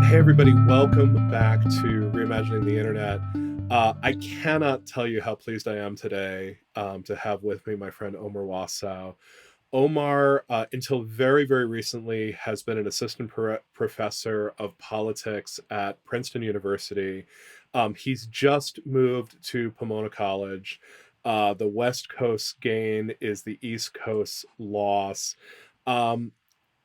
Hey everybody, welcome back to Reimagining the Internet. I cannot tell you how pleased I am today to have with me my friend Omar Wasow. Omar, until very, very recently, has been an assistant professor of politics at Princeton University. He's just moved to Pomona College. The West Coast gain is the East Coast loss. Um,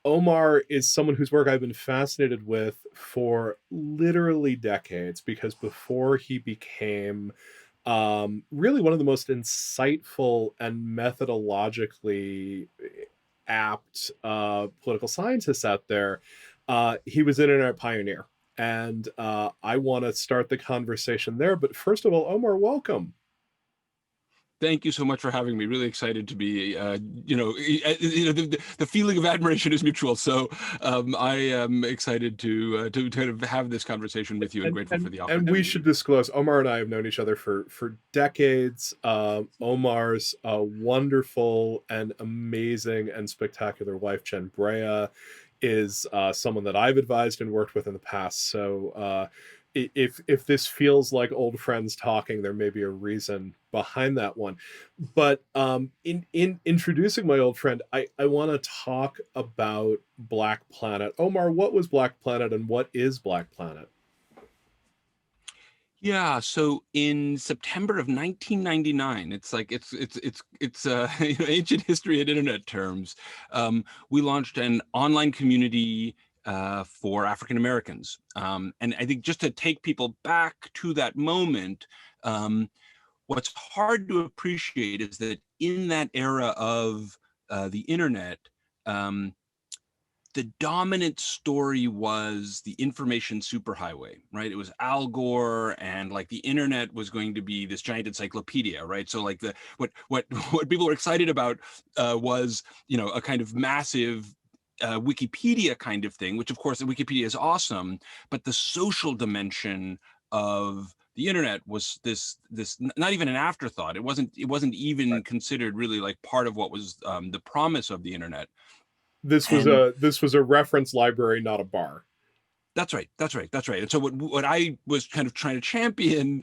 Omar is someone whose work I've been fascinated with for literally decades, because before he became really one of the most insightful and methodologically apt political scientists out there, he was an internet pioneer. And I want to start the conversation there. But first of all, Omar, welcome. Thank you so much for having me. Really excited to be, the feeling of admiration is mutual. So I am excited to kind of have this conversation with you and and grateful for and the and we opportunity. should disclose, Omar and I have known each other for decades. Omar's wonderful and amazing and spectacular wife, Jen Brea, is someone that I've advised and worked with in the past. So if this feels like old friends talking, there may be a reason behind that one. But in introducing my old friend, I want to talk about Black Planet. Omar, what was Black Planet and what is Black Planet? Yeah, so in September of 1999, it's ancient history in internet terms. We launched an online community for African Americans, and I think just to take people back to that moment, what's hard to appreciate is that in that era of the internet, um, the dominant story was the information superhighway, right? It was Al Gore, and like the internet was going to be this giant encyclopedia, right? So like what people were excited about was, a kind of massive Wikipedia kind of thing, which of course the Wikipedia is awesome, but the social dimension of the internet was this not even an afterthought. It wasn't even considered really like part of what was the promise of the internet. And This was a reference library, not a bar. that's right. That's right. That's right. And so what I was kind of trying to champion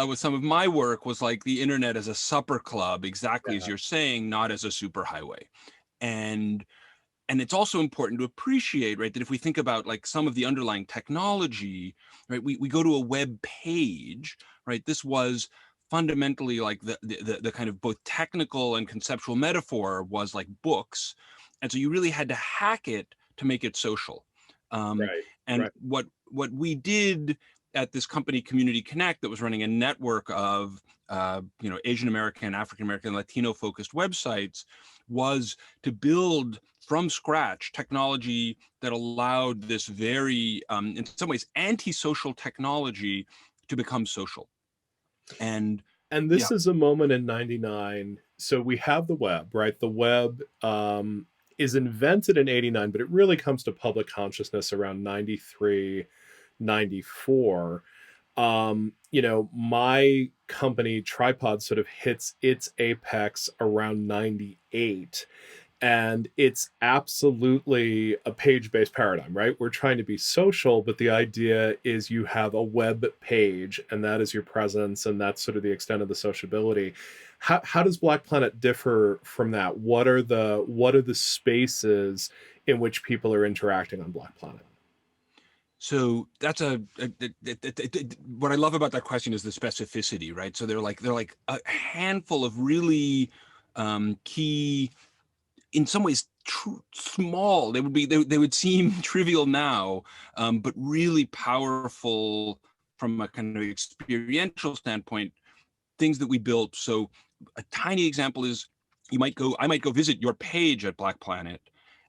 with some of my work was like the internet as a supper club, exactly as Yeah. you're saying, not as a superhighway. And and it's also important to appreciate, right, that if we think about like some of the underlying technology, right, we go to a web page, right? This was fundamentally like the kind of both technical and conceptual metaphor was like books. And so you really had to hack it to make it social. Um, Right, and right. what we did at this company, Community Connect, that was running a network of Asian American, African American, Latino focused websites, was to build from scratch technology that allowed this very, in some ways, antisocial technology to become social. And And yeah, this is a moment in 99. So we have the web, right? The web is invented in 89, but it really comes to public consciousness around 93, 94. My company Tripod sort of hits its apex around 98, and it's absolutely a page-based paradigm, right? We're trying to be social, but the idea is you have a web page and that is your presence, and that's sort of the extent of the sociability. How does Black Planet differ from that? What are the spaces in which people are interacting on Black Planet? so that's what I love about that question is the specificity, right? So they're like a handful of really key, in some ways small. They would seem trivial now, but really powerful from a kind of experiential standpoint, things that we built. So a tiny example is I might go visit your page at Black Planet,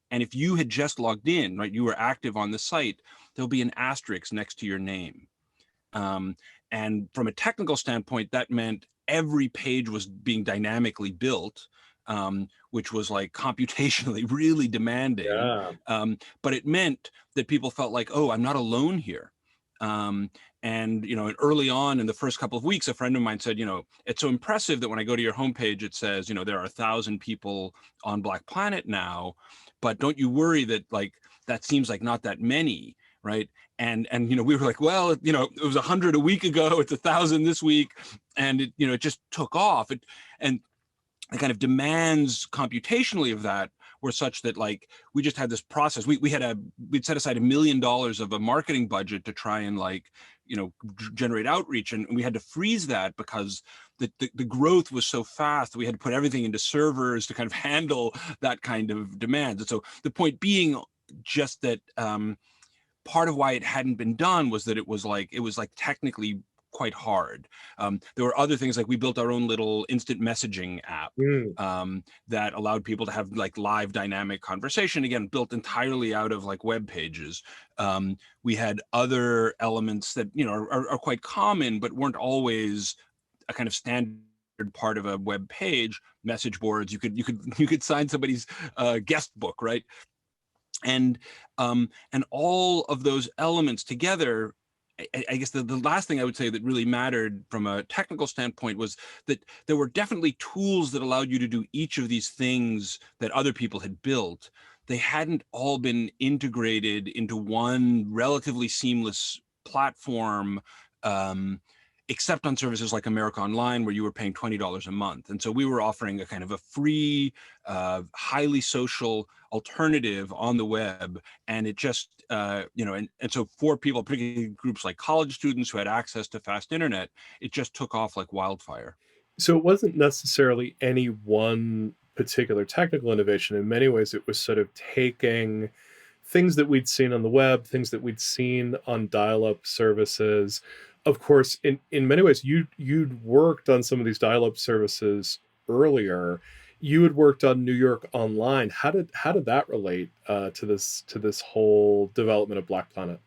and if you had just logged in, right, you were active on the site, there'll be an asterisk next to your name. um, and from a technical standpoint, that meant every page was being dynamically built, which was like computationally really demanding. Yeah. But it meant that people felt like, oh, I'm not alone here. Um, and early on in the first couple of weeks, a friend of mine said, it's so impressive that when I go to your homepage, it says, there are 1,000 people on Black Planet now, but don't you worry that like that seems like not that many, right? And we were like, well, it was 100 a week ago, it's 1,000 this week, and it just took off. And the kind of demands computationally of that were such that, like, we just had this process. We'd set aside $1 million of a marketing budget to try and, like, generate outreach, and we had to freeze that because the growth was so fast that we had to put everything into servers to kind of handle that kind of demand. And so the point being just that part of why it hadn't been done was that it was like technically quite hard. There were other things, like we built our own little instant messaging app that allowed people to have like live dynamic conversation, again, built entirely out of like web pages. We had other elements that are quite common but weren't always a kind of standard part of a web page. Message boards, you could sign somebody's guest book, right? And all of those elements together, I guess the last thing I would say that really mattered from a technical standpoint was that there were definitely tools that allowed you to do each of these things that other people had built. They hadn't all been integrated into one relatively seamless platform, except on services like America Online, where you were paying $20 a month. And so we were offering a kind of a free, highly social alternative on the web. And it just, and so for people, particularly groups like college students who had access to fast internet, it just took off like wildfire. So it wasn't necessarily any one particular technical innovation. In many ways, it was sort of taking things that we'd seen on the web, things that we'd seen on dial-up services. Of course, in many ways, you'd worked on some of these dial-up services earlier. You had worked on New York Online. How did that relate to this whole development of Black Planet?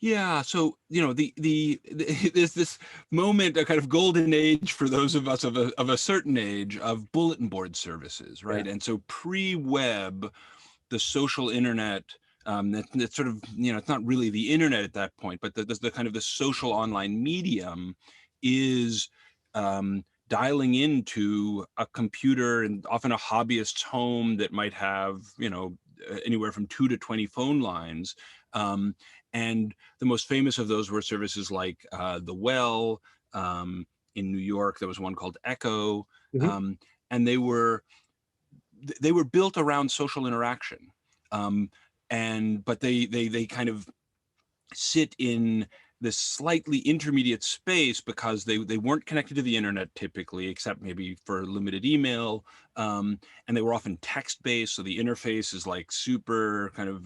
Yeah, so there's this moment, a kind of golden age for those of us of a certain age, of bulletin board services, right? Yeah. And so pre-web, the social internet, that sort of, it's not really the internet at that point, but the kind of the social online medium is dialing into a computer, and often a hobbyist's home that might have anywhere from 2 to 20 phone lines. And the most famous of those were services like The Well. In New York, there was one called Echo. Mhm. And they were built around social interaction. But they kind of sit in this slightly intermediate space because they weren't connected to the internet typically, except maybe for limited email. And they were often text-based, so the interface is like super kind of,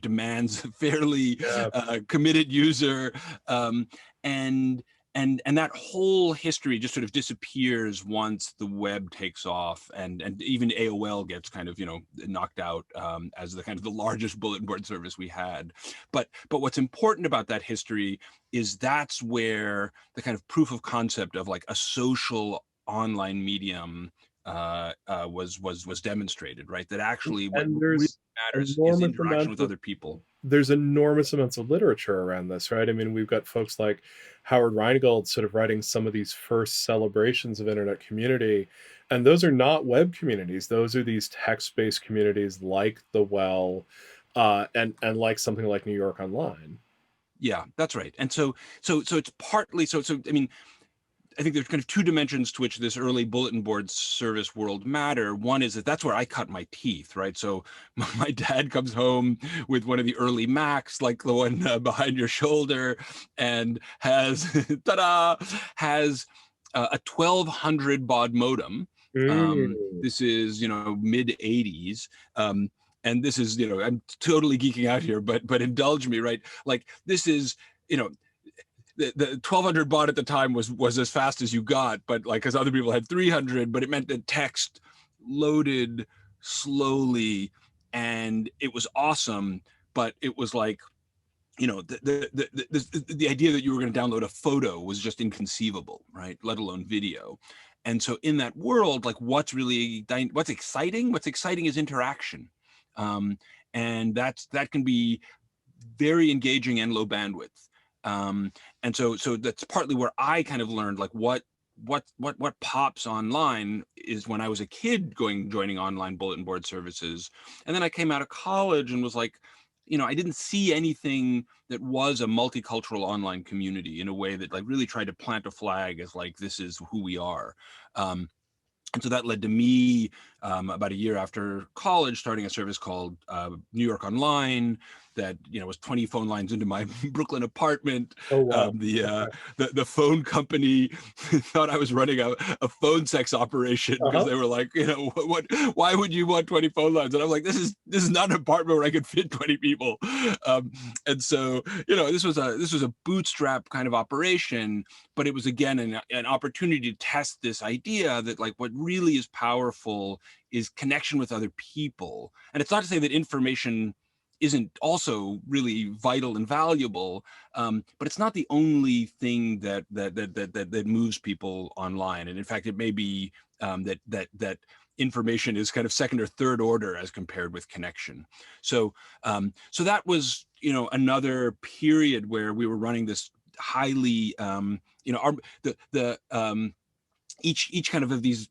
demands a fairly Yeah. committed user. And that whole history just sort of disappears once the web takes off, and even AOL gets kind of knocked out as the kind of the largest bulletin board service we had. But what's important about that history is that's where the kind of proof of concept of like a social online medium was demonstrated, right? That actually what And really there's matters is enormous interaction amounts with of other people. there's enormous amounts of literature around this, right? I mean, we've got folks like Howard Rheingold sort of writing some of these first celebrations of internet community, and those are not web communities. Those are these text-based communities like The Well, and like something like New York Online. Yeah, that's right. And so it's partly so I mean, I think there's kind of two dimensions to which this early bulletin board service world matter. One is that that's where I cut my teeth, right? So my dad comes home with one of the early Macs, like the one behind your shoulder, and has, ta-da, has a 1200 baud modem. Mm. This is, mid 80s. And this is, I'm totally geeking out here, but indulge me, right? Like this is, the 1200 baud at the time was as fast as you got, but like, because other people had 300, but it meant that text loaded slowly, and it was awesome. But it was like, the idea that you were going to download a photo was just inconceivable, right? Let alone video. And so in that world, like what's exciting? What's exciting is interaction. And that can be very engaging and low bandwidth. And so that's partly where I kind of learned like what pops online is when I was a kid joining online bulletin board services. And then I came out of college and was like, I didn't see anything that was a multicultural online community in a way that like really tried to plant a flag as like, this is who we are. And so that led to me, about a year after college, starting a service called New York Online that was 20 phone lines into my Brooklyn apartment. Oh, wow. The phone company thought I was running a phone sex operation because Uh-huh. they were like, why would you want 20 phone lines? And I'm like, this is not an apartment where I could fit 20 people. And so this was a bootstrap kind of operation, but it was again an opportunity to test this idea that like what really is powerful is connection with other people. And it's not to say that information isn't also really vital and valuable, but it's not the only thing that moves people online. And in fact, it may be that information is kind of second or third order as compared with connection. So so that was another period where we were running this highly each kind of these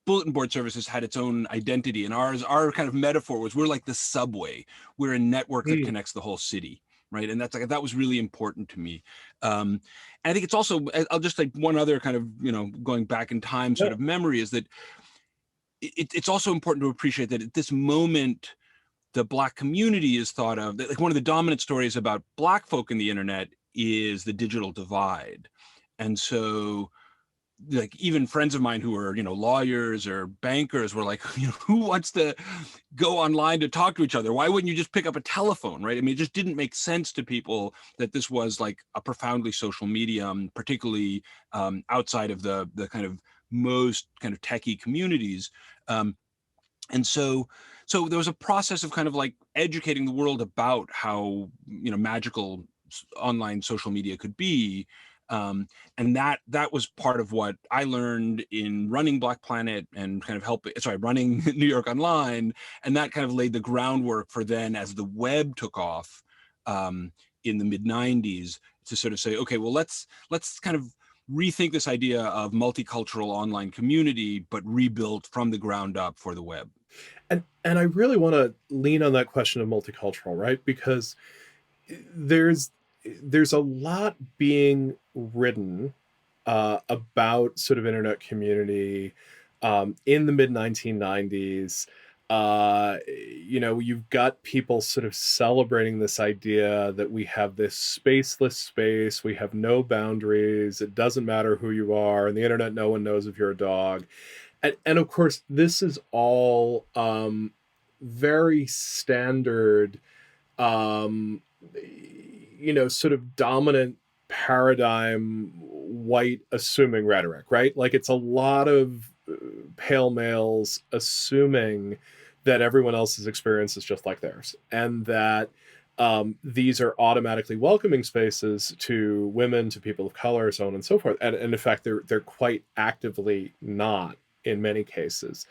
bulletin board services had its own identity, and our kind of metaphor was we're like the subway. We're a network that Mm. connects the whole city, right? And that was really important to me. And I think it's also, I'll just like one other kind of going back in time Yeah. sort of memory is that it's also important to appreciate that at this moment the Black community is thought of like one of the dominant stories about Black folk in the internet is the digital divide. And so like even friends of mine who are lawyers or bankers were like, who wants to go online to talk to each other? Why wouldn't you just pick up a telephone, right? I mean, it just didn't make sense to people that this was like a profoundly social medium, particularly outside of the kind of most kind of techie communities. And so there was a process of kind of like educating the world about how magical online social media could be. And that was part of what I learned in running Black Planet and kind of running New York Online. And that kind of laid the groundwork for then, as the web took off in the mid 90s, to sort of say, okay, well, let's kind of rethink this idea of multicultural online community, but rebuilt from the ground up for the web. And I really want to lean on that question of multicultural, right? Because there's there's a lot being written about sort of internet community in the mid 1990s. You've got people sort of celebrating this idea that we have this spaceless space, we have no boundaries, it doesn't matter who you are, and the internet, no one knows if you're a dog. And of course, this is all very standard, um, sort of dominant paradigm, white assuming rhetoric, right? Like it's a lot of pale males assuming that everyone else's experience is just like theirs, and that these are automatically welcoming spaces to women, to people of color, so on and so forth. And in fact, they're quite actively not in many cases.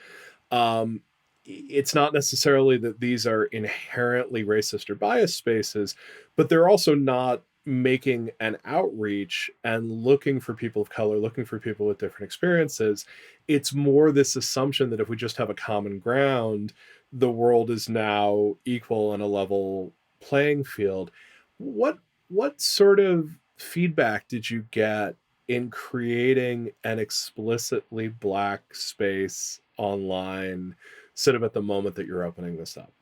Um, it's not necessarily that these are inherently racist or biased spaces, but they're also not making an outreach and looking for people of color, looking for people with different experiences. It's more this assumption that if we just have a common ground, the world is now equal and a level playing field. What what sort of feedback did you get in creating an explicitly Black space online, sort of at the moment that you're opening this up?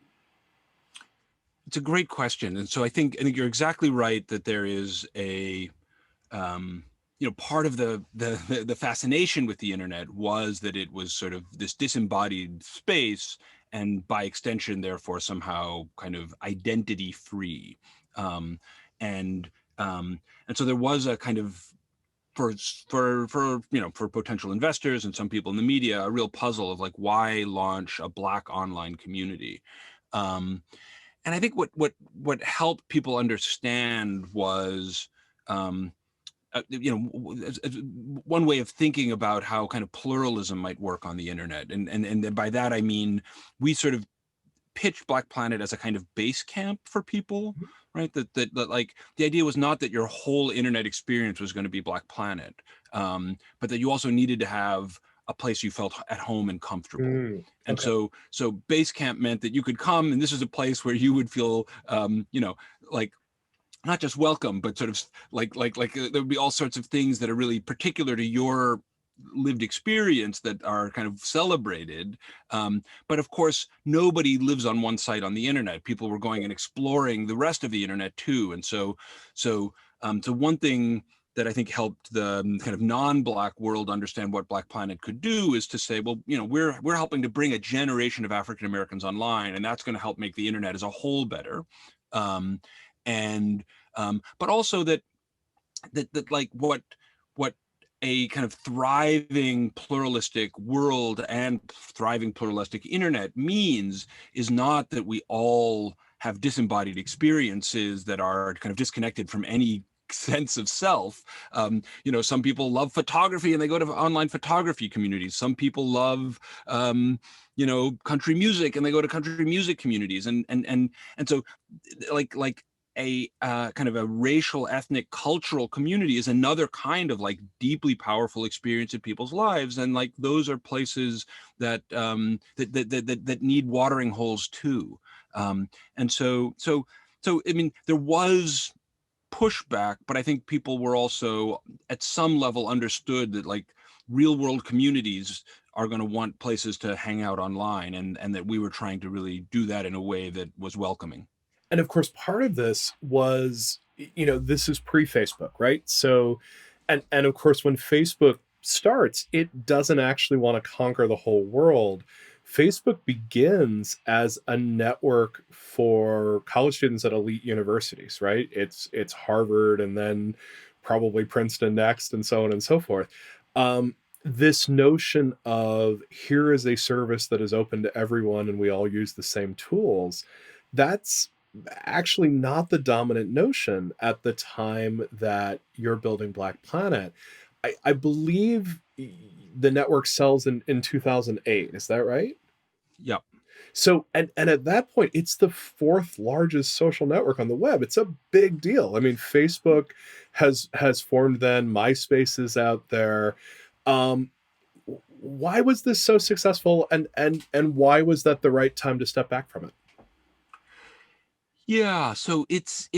It's a great question. And so I think you're exactly right that there is a part of the fascination with the internet was that it was sort of this disembodied space, and by extension, therefore, somehow kind of identity free. Um, and and so there was a kind of for potential investors and some people in the media, a real puzzle of like, why launch a Black online community? Um, and I think what helped people understand was um, one way of thinking about how kind of pluralism might work on the internet, and by that I mean we sort of pitched Black Planet as a kind of base camp for people, right? That like the idea was not that your whole internet experience was going to be Black Planet, but that you also needed to have a place you felt at home and comfortable. And Okay. so base camp meant that you could come, and this is a place where you would feel, like not just welcome, but sort of like there would be all sorts of things that are really particular to your lived experience that are kind of celebrated. But of course, nobody lives on one site on the internet. People were going and exploring the rest of the internet too. And so one thing that I think helped the kind of non-Black world understand what Black Planet could do is to say, well, we're helping to bring a generation of African Americans online, and that's going to help make the internet as a whole better. Um, and but also that like what a kind of thriving pluralistic world and thriving pluralistic internet means is not that we all have disembodied experiences that are kind of disconnected from any sense of self. Some people love photography and they go to online photography communities. Some people love country music and they go to country music communities. And so like a kind of a racial, ethnic, cultural community is another kind of like deeply powerful experience in people's lives, and like those are places that that need watering holes too. And so I mean, there was pushback, but I think people were also at some level understood that like real world communities are going to want places to hang out online, and that we were trying to really do that in a way that was welcoming. And of course, part of this was, this is pre-Facebook, right? So, and of course, when Facebook starts, it doesn't actually want to conquer the whole world. Facebook begins as a network for college students at elite universities, right? It's Harvard and then probably Princeton next, and so on and so forth. This notion of here is a service that is open to everyone and we all use the same tools, that's actually not the dominant notion at the time that you're building Black Planet. I believe the network sells in 2008. Is that right? Yep. So, and at that point, it's the fourth largest social network on the web. It's a big deal. I mean, Facebook has formed then. MySpace is out there. Um, why was this so successful, and why was that the right time to step back from it? Yeah, so it's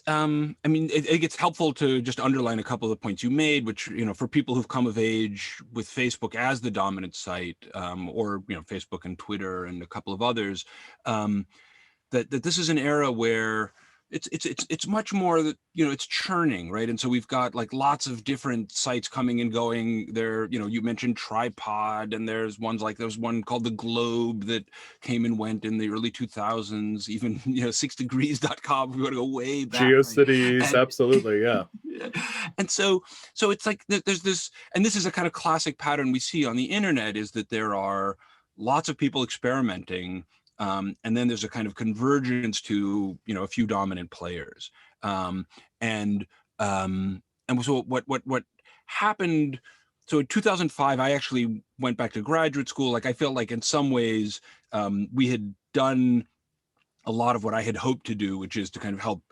I mean, it's helpful to just underline a couple of the points you made, which, for people who've come of age with Facebook as the dominant site, or Facebook and Twitter and a couple of others, that this is an era where it's much more that, it's churning, right? And so we've got like lots of different sites coming and going there. You mentioned Tripod, and there's one called The Globe that came and went in the early 2000s. Even 6degrees.com, we want to go way back, right? GeoCities, And absolutely, yeah. and so it's like there's this, and this is a kind of classic pattern we see on the internet, is that there are lots of people experimenting, and then there's a kind of convergence to a few dominant players, and so what happened. So in 2005, I actually went back to graduate school. Like I felt like in some ways we had done a lot of what I had hoped to do, which is to kind of help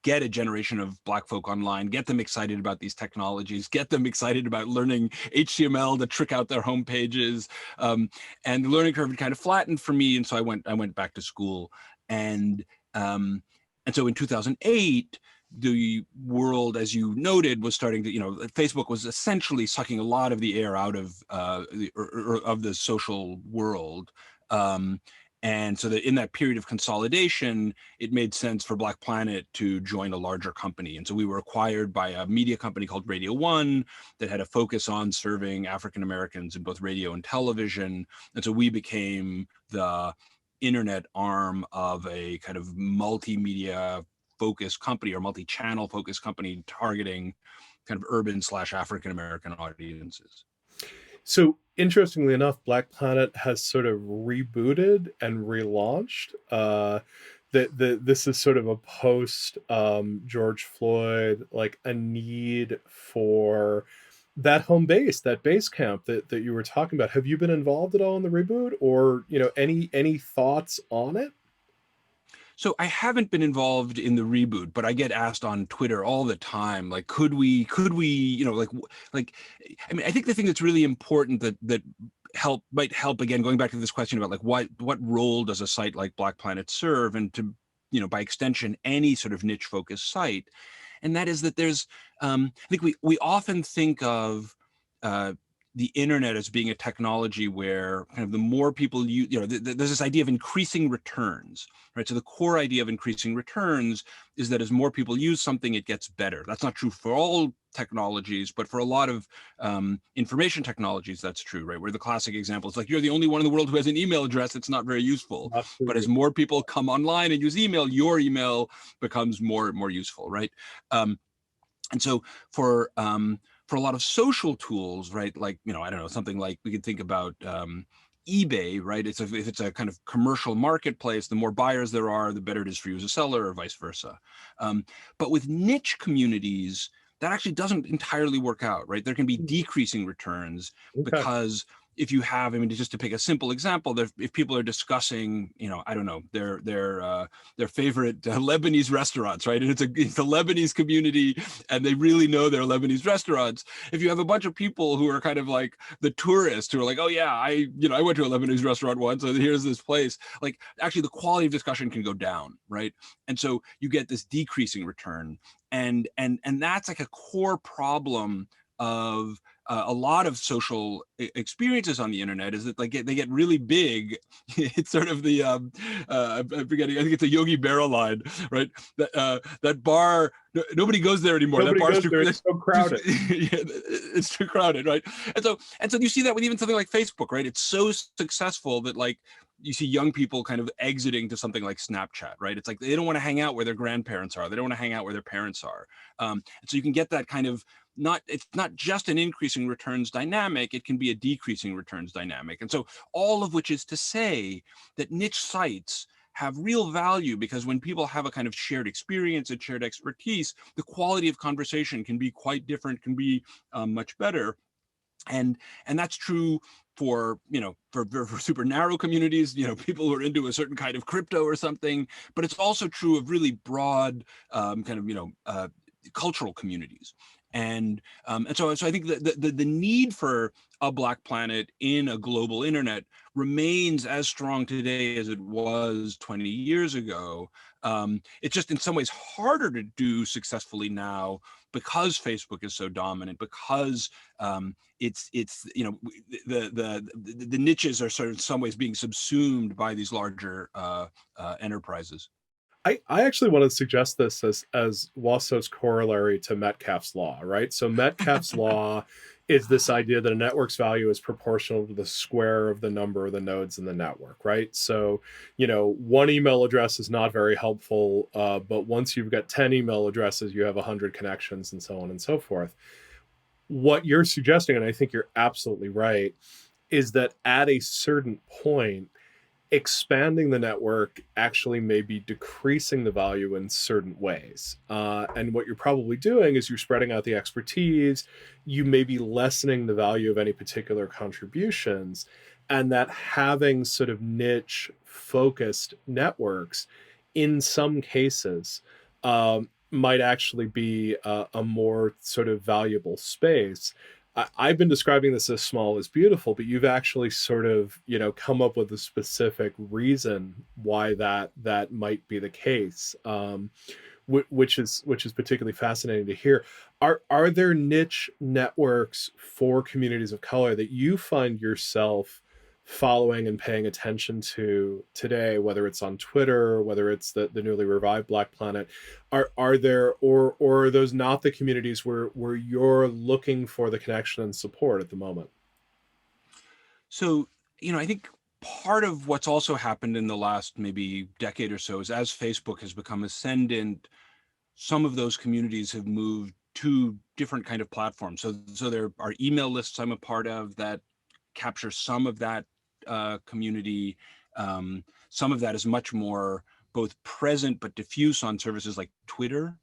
get a generation of Black folk online, get them excited about these technologies, get them excited about learning HTML to trick out their home pages. And the learning curve had kind of flattened for me. And so I went back to school. And so in 2008, the world, as you noted, was starting to, Facebook was essentially sucking a lot of the air out of the social world. And so that in that period of consolidation, it made sense for Black Planet to join a larger company. And so we were acquired by a media company called Radio One that had a focus on serving African Americans in both radio and television. And so we became the internet arm of a kind of multimedia focused company, or multi-channel focused company, targeting kind of urban/African American audiences. So interestingly enough, Black Planet has sort of rebooted and relaunched. This is sort of a post George Floyd, like a need for that home base, that base camp that you were talking about. Have you been involved at all in the reboot, or any thoughts on it? So I haven't been involved in the reboot, but I get asked on Twitter all the time, like, could we, like, I mean, I think the thing that's really important that might help, again, going back to this question about like what role does a site like Black Planet serve, and to, by extension, any sort of niche focused site, and that is that there's, I think we often think of the internet as being a technology where kind of the more people use, there's this idea of increasing returns, right? So the core idea of increasing returns is that as more people use something, it gets better. That's not true for all technologies, but for a lot of information technologies, that's true, right? Where the classic example is like, you're the only one in the world who has an email address. It's not very useful. But as more people come online and use email, your email becomes more useful, right? And so for a lot of social tools, right, like, I don't know, something like, we could think about eBay, right? If it's a kind of commercial marketplace, the more buyers there are, the better it is for you as a seller, or vice versa. But with niche communities, that actually doesn't entirely work out, right? There can be decreasing returns, because if you have, I mean, just to pick a simple example, if people are discussing, I don't know, their favorite Lebanese restaurants, right? And it's a Lebanese community, and they really know their Lebanese restaurants. If you have a bunch of people who are kind of like the tourists who are like, oh yeah, I went to a Lebanese restaurant once, and here's this place, like, actually the quality of discussion can go down, right? And so you get this decreasing return, and that's like a core problem of a lot of social experiences on the internet, is that like they get really big. It's sort of the I'm forgetting, I think it's a Yogi Berra line, right? That bar, nobody goes there anymore. Nobody That bar's goes there. It's so crowded. Yeah, it's too crowded, right? And so you see that with even something like Facebook, right? It's so successful that, like, you see young people kind of exiting to something like Snapchat, right? It's like they don't want to hang out where their grandparents are. They don't want to hang out where their parents are. And so you can get that kind of, it's not just an increasing returns dynamic, it can be a decreasing returns dynamic. And so all of which is to say that niche sites have real value, because when people have a kind of shared experience and shared expertise, the quality of conversation can be quite different, can be much better. And that's true for, for super narrow communities, people who are into a certain kind of crypto or something, but it's also true of really broad cultural communities. And so I think that the need for a Black Planet in a global internet remains as strong today as it was 20 years ago. It's just in some ways harder to do successfully now, because Facebook is so dominant, because it's the niches are sort of in some ways being subsumed by these larger enterprises. I actually want to suggest this as Wassow's corollary to Metcalfe's law, right? So Metcalfe's law is this idea that a network's value is proportional to the square of the number of the nodes in the network, right? So, one email address is not very helpful, but once you've got 10 email addresses, you have 100 connections, and so on and so forth. What you're suggesting, and I think you're absolutely right, is that at a certain point, expanding the network actually may be decreasing the value in certain ways. And what you're probably doing is you're spreading out the expertise, you may be lessening the value of any particular contributions, and that having sort of niche focused networks in some cases might actually be a more sort of valuable space. I've been describing this as small is beautiful, but you've actually sort of, come up with a specific reason why that might be the case, which is particularly fascinating to hear. Are there niche networks for communities of color that you find yourself following and paying attention to today, whether it's on Twitter, whether it's the newly revived Black Planet? Are there, or are those not the communities where you're looking for the connection and support at the moment? So, I think part of what's also happened in the last maybe decade or so is, as Facebook has become ascendant, some of those communities have moved to different kind of platforms. So there are email lists I'm a part of that capture some of that community. Some of that is much more both present but diffuse on services like Twitter,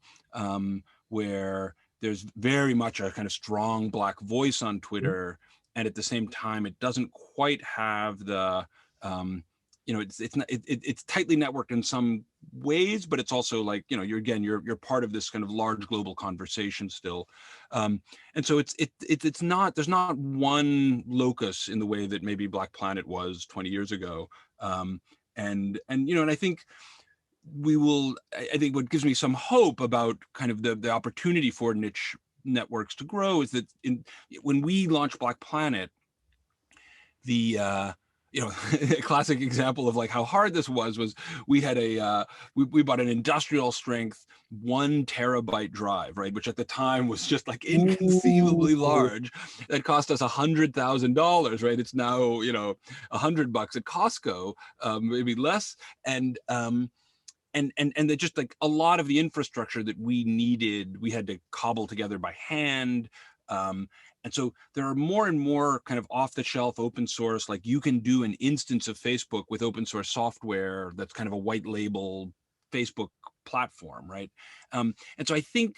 where there's very much a kind of strong Black voice on Twitter, and at the same time, it doesn't quite have the it's tightly networked in some ways, but it's also like, you're part of this kind of large global conversation still. And so it's not, there's not one locus in the way that maybe Black Planet was 20 years ago. And I think I think what gives me some hope about kind of the opportunity for niche networks to grow is that when we launched Black Planet, the a classic example of like how hard this was we had we bought an industrial strength 1 terabyte drive, right, which at the time was just like inconceivably Ooh. large. That cost us $100,000, right? It's now $100 at Costco, maybe less. And just like a lot of the infrastructure that we needed, we had to cobble together by hand. And so there are more and more kind of off-the-shelf open source, like you can do an instance of Facebook with open source software that's kind of a white label Facebook platform, right? And so I think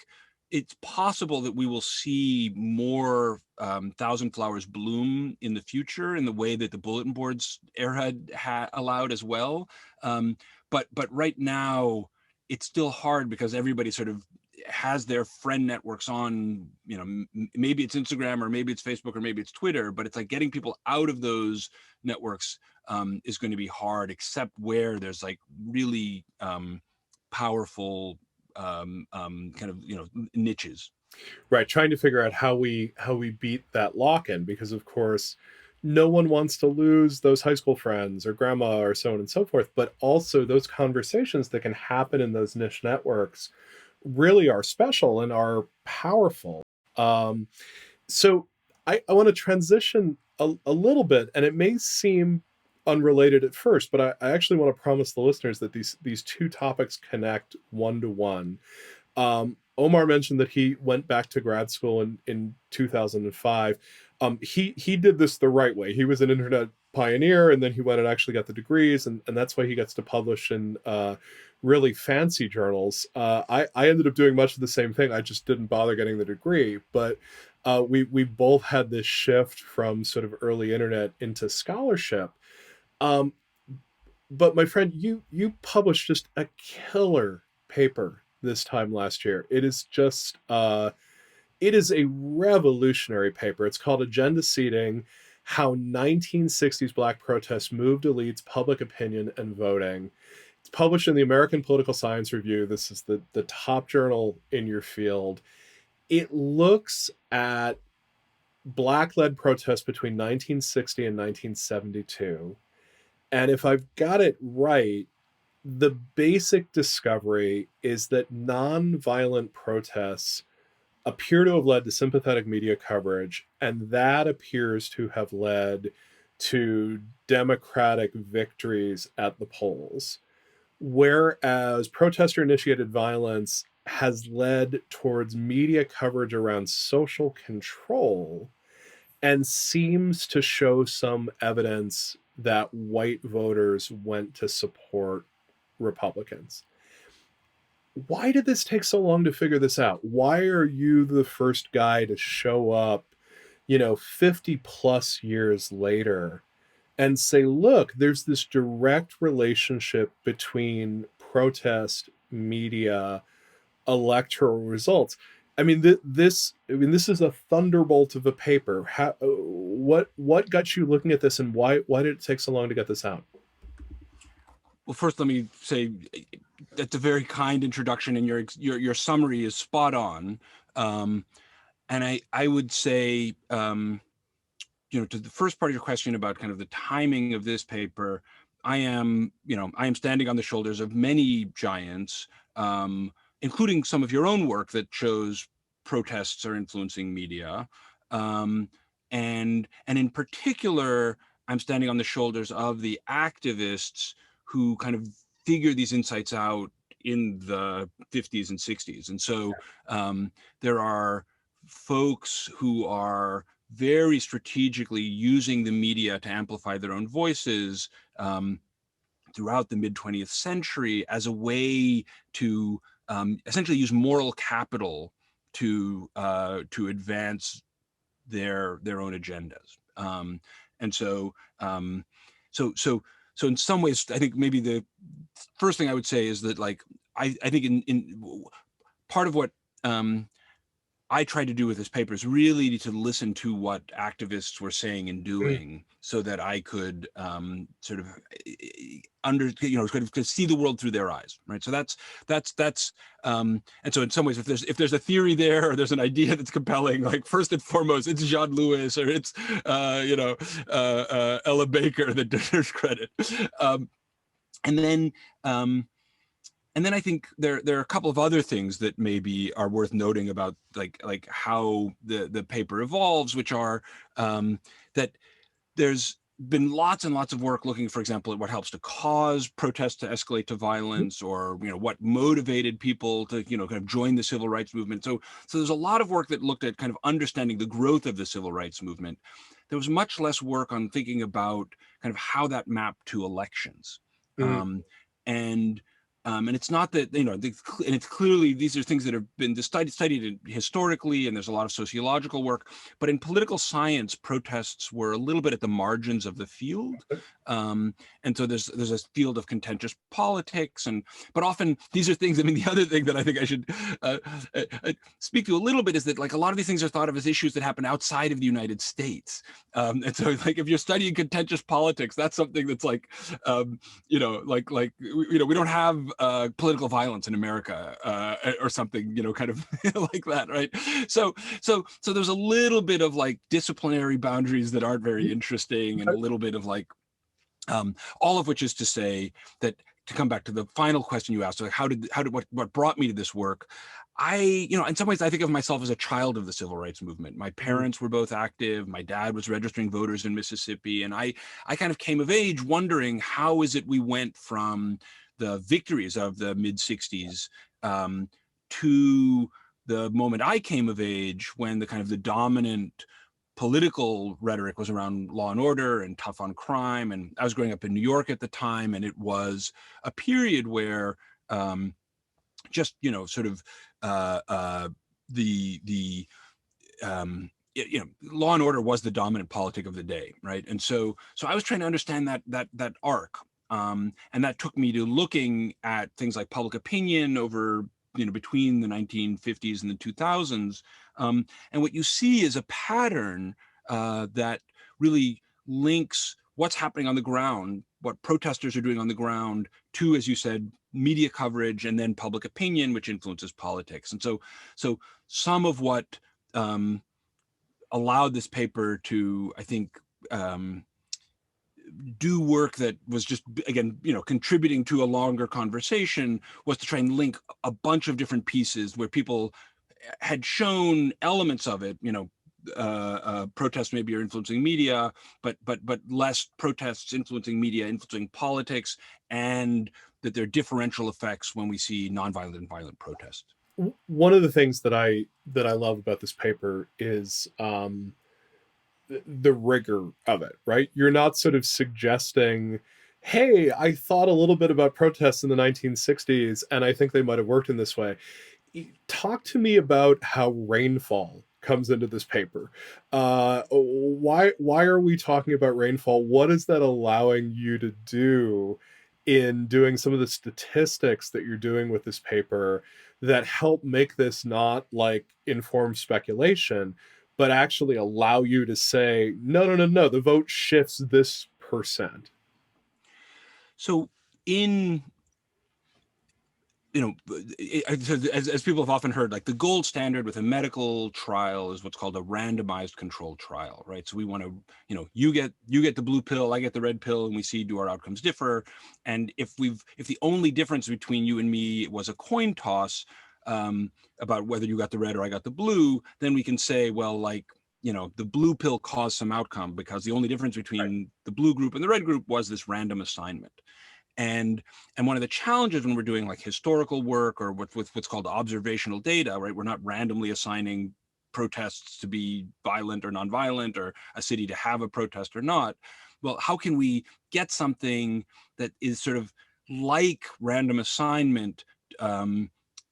it's possible that we will see more Thousand Flowers bloom in the future in the way that the bulletin boards era had allowed as well. But right now, it's still hard because everybody sort of has their friend networks on, maybe it's Instagram or maybe it's Facebook or maybe it's Twitter, but it's like getting people out of those networks is going to be hard, except where there's like really powerful kind of niches. Right, trying to figure out how we beat that lock-in, because of course no one wants to lose those high school friends or grandma or so on and so forth, but also those conversations that can happen in those niche networks really are special and are powerful. Um, so I want to transition a little bit, and it may seem unrelated at first, but I actually want to promise the listeners that these two topics connect one to one. Omar mentioned that he went back to grad school in 2005. He did this the right way. He was an internet pioneer, and then he went and actually got the degrees, and that's why he gets to publish in really fancy journals. I ended up doing much of the same thing. I just didn't bother getting the degree, but we both had this shift from sort of early internet into scholarship. Um, but my friend, you published just a killer paper this time last year. It is just it is a revolutionary paper. It's called Agenda Seeding: How 1960s Black Protests Moved Elites, Public Opinion, and Voting. It's published in the American Political Science Review. This is the top journal in your field. It looks at Black-led protests between 1960 and 1972. And if I've got it right, the basic discovery is that nonviolent protests appear to have led to sympathetic media coverage, and that appears to have led to Democratic victories at the polls. Whereas protester initiated violence has led towards media coverage around social control and seems to show some evidence that white voters went to support Republicans. Why did this take so long to figure this out? Why are you the first guy to show up, 50 plus years later and say, look, there's this direct relationship between protest, media, electoral results? I mean, this is a thunderbolt of a paper. What got you looking at this, and why did it take so long to get this out? Well, first, let me say that's a very kind introduction, and your summary is spot on. And I would say, to the first part of your question about kind of the timing of this paper, I am standing on the shoulders of many giants, including some of your own work that shows protests are influencing media. And in particular, I'm standing on the shoulders of the activists who kind of figure these insights out in the 50s and 60s. And so there are folks who are very strategically using the media to amplify their own voices throughout the mid-20th century as a way to essentially use moral capital to advance their own agendas. And so so in some ways, I think maybe the first thing I would say is that, like, I think in part of what I tried to do with this paper is really to listen to what activists were saying and Mm, doing, so that I could sort of sort of see the world through their eyes, right? So that's and so in some ways, if there's a theory there, or there's an idea that's compelling, like, first and foremost, it's John Lewis, or it's Ella Baker that deserves credit, and then. And then I think there are a couple of other things that maybe are worth noting about, like how the paper evolves, which are that there's been lots and lots of work looking, for example, at what helps to cause protests to escalate to mm, violence, or what motivated people to kind of join the civil rights movement. So there's a lot of work that looked at kind of understanding the growth of the civil rights movement. There was much less work on thinking about kind of how that mapped to elections. mm, Um, and and it's not that, and it's clearly, these are things that have been studied historically, and there's a lot of sociological work. But in political science, protests were a little bit at the margins of the field. And so there's a field of contentious politics, but often these are things. I mean, the other thing that I think I should speak to a little bit is that, like, a lot of these things are thought of as issues that happen outside of the United States. And so, like, if you're studying contentious politics, that's something that's like, we don't have political violence in America, or something, kind of like that, right? So there's a little bit of, like, disciplinary boundaries that aren't very mm, interesting, and a okay, little bit of, like, all of which is to say that, to come back to the final question you asked, like, what brought me to this work? In some ways, I think of myself as a child of the civil rights movement. My mm, parents were both active. My dad was registering voters in Mississippi, and I kind of came of age wondering, how is it we went from the victories of the mid '60s to the moment I came of age, when the kind of the dominant political rhetoric was around law and order and tough on crime. And I was growing up in New York at the time, and it was a period where just sort of the law and order was the dominant politic of the day, right? And so I was trying to understand that arc, and that took me to looking at things like public opinion over between the 1950s and the 2000s, and what you see is a pattern that really links what's happening on the ground, what protesters are doing on the ground, to, as you said, media coverage, and then public opinion, which influences politics. And so some of what allowed this paper to, I think, do work that was just, again, contributing to a longer conversation, was to try and link a bunch of different pieces where people had shown elements of it. Protests maybe are influencing media, but less protests influencing media, influencing politics, and that there are differential effects when we see nonviolent and violent protests. one of the things that I love about this paper is the rigor of it, right? You're not sort of suggesting, hey, I thought a little bit about protests in the 1960s and I think they might have worked in this way. Talk to me about how rainfall comes into this paper. Why are we talking about rainfall? What is that allowing you to do in doing some of the statistics that you're doing with this paper that help make this not like informed speculation, but actually allow you to say, no, no, no, no, the vote shifts this percent. So in as people have often heard, like, the gold standard with a medical trial is what's called a randomized controlled trial, right? So we want to, you get the blue pill, I get the red pill, and we see, do our outcomes differ? And if the only difference between you and me was a coin toss, about whether you got the red or I got the blue, then we can say, well, like, the blue pill caused some outcome, because the only difference Right. between the blue group and the red group was this random assignment. And one of the challenges when we're doing, like, historical work, or with what's called observational data, right? We're not randomly assigning protests to be violent or nonviolent, or a city to have a protest or not. Well, how can we get something that is sort of like random assignment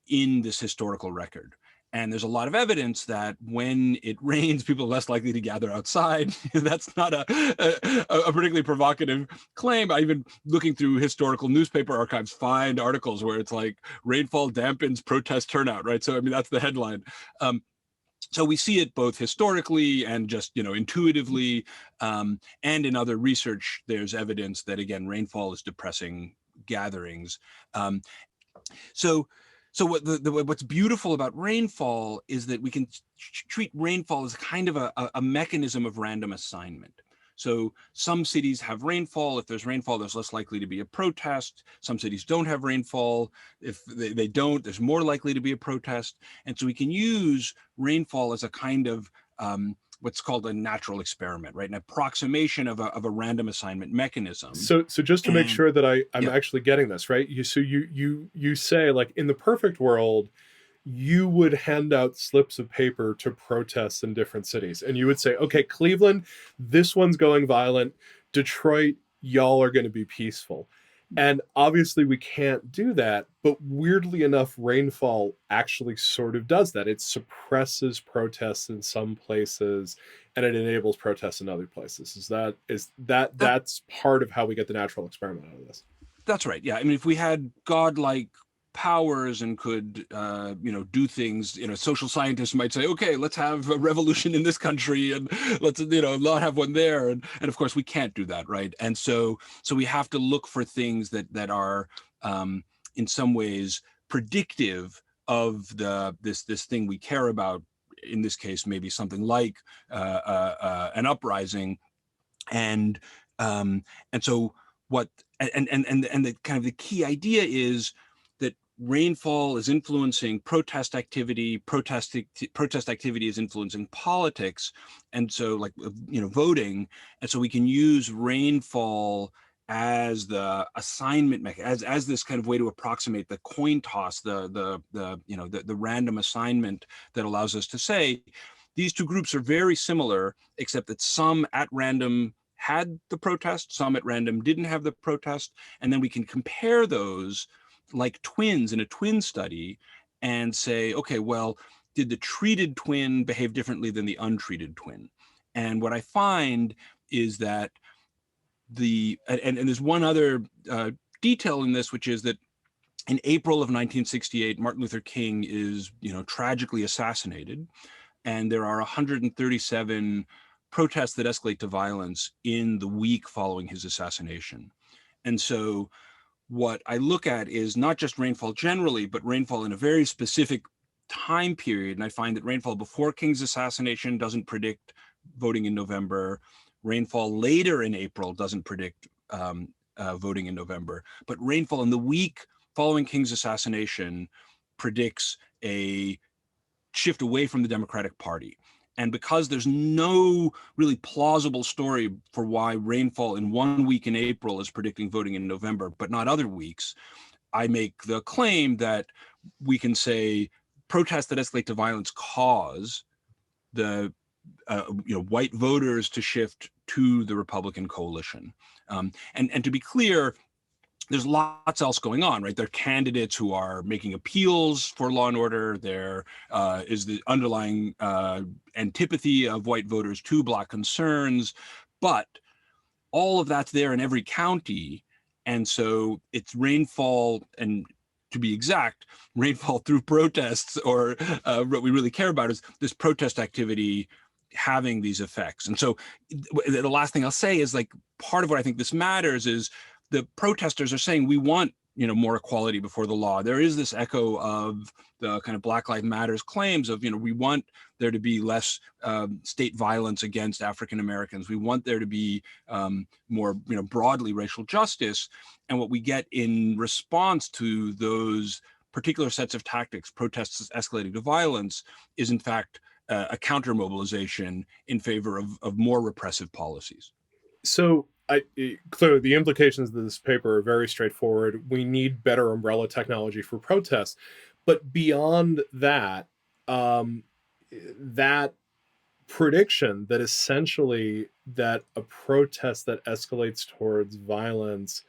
in this historical record? And there's a lot of evidence that when it rains, people are less likely to gather outside. That's not a particularly provocative claim. I even, looking through historical newspaper archives, find articles where it's like rainfall dampens protest turnout, right? So, I mean, that's the headline. So we see it both historically and just, intuitively, and in other research, there's evidence that, again, rainfall is depressing gatherings. Um, so what's beautiful about rainfall is that we can treat rainfall as kind of a mechanism of random assignment. So some cities have rainfall. If there's rainfall, there's less likely to be a protest. Some cities don't have rainfall. If they don't, there's more likely to be a protest. And so we can use rainfall as a kind of what's called a natural experiment, right? An approximation of a random assignment mechanism. So just to make And sure that I'm yeah, actually getting this right, you say, like, in the perfect world, you would hand out slips of paper to protests in different cities, and you would say, okay, Cleveland, this one's going violent. Detroit, y'all are going to be peaceful. And obviously we can't do that, but weirdly enough, rainfall actually sort of does that. It suppresses protests in some places and it enables protests in other places. that, That's part of how we get the natural experiment out of this? that's right. Yeah, I mean, if we had godlike powers and could do things, social scientists might say, okay, let's have a revolution in this country and let's not have one there, and of course we can't do that, right? And so we have to look for things that are in some ways predictive of this thing we care about. In this case, maybe something like an uprising. And and so what and the kind of the key idea is that rainfall is influencing protest activity. Protest activity is influencing politics, and so, like, voting. And so we can use rainfall as the assignment as this kind of way to approximate the coin toss, the random assignment that allows us to say these two groups are very similar, except that some at random had the protest, some at random didn't have the protest. And then we can compare those like twins in a twin study and say, okay, well, did the treated twin behave differently than the untreated twin? And what I find is that and there's one other detail in this, which is that in April of 1968, Martin Luther King is, tragically assassinated. And there are 137 protests that escalate to violence in the week following his assassination. And so what I look at is not just rainfall generally, but rainfall in a very specific time period. And I find that rainfall before King's assassination doesn't predict voting in November. Rainfall later in April doesn't predict voting in November. But rainfall in the week following King's assassination predicts a shift away from the Democratic Party. And because there's no really plausible story for why rainfall in 1 week in April is predicting voting in November, but not other weeks, I make the claim that we can say protests that escalate to violence cause the white voters to shift to the Republican coalition. And to be clear, there's lots else going on, right? There are candidates who are making appeals for law and order. There is the underlying antipathy of white voters to Black concerns, but all of that's there in every county. And so it's rainfall, and to be exact, rainfall through protests, or what we really care about is this protest activity having these effects. And so the last thing I'll say is, like, part of what I think this matters is the protesters are saying we want more equality before the law. There is this echo of the kind of Black Lives Matters claims of we want there to be less state violence against African Americans. We want there to be more broadly racial justice. And what we get in response to those particular sets of tactics, protests escalating to violence, is in fact a counter mobilization in favor of more repressive policies. So clearly the implications of this paper are very straightforward. We need better umbrella technology for protests, but beyond that, that prediction that essentially that a protest that escalates towards violence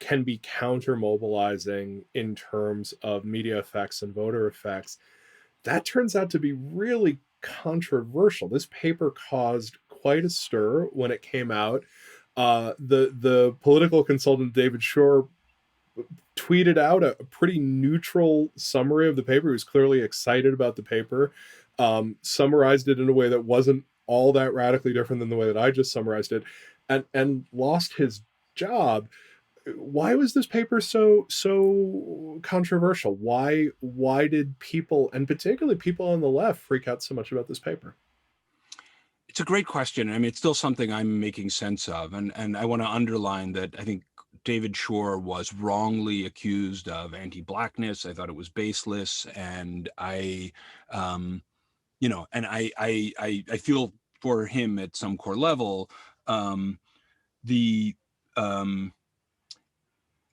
can be counter mobilizing in terms of media effects and voter effects, that turns out to be really controversial. This paper caused quite a stir when it came out. The political consultant David Shore tweeted out a pretty neutral summary of the paper. He was clearly excited about the paper, summarized it in a way that wasn't all that radically different than the way that I just summarized it, and lost his job. Why was this paper so controversial? Why did people, and particularly people on the left, freak out so much about this paper? It's a great question. I mean, it's still something I'm making sense of, and I want to underline that I think David Shore was wrongly accused of anti-blackness. I thought it was baseless, and I feel for him at some core level. Um, the um,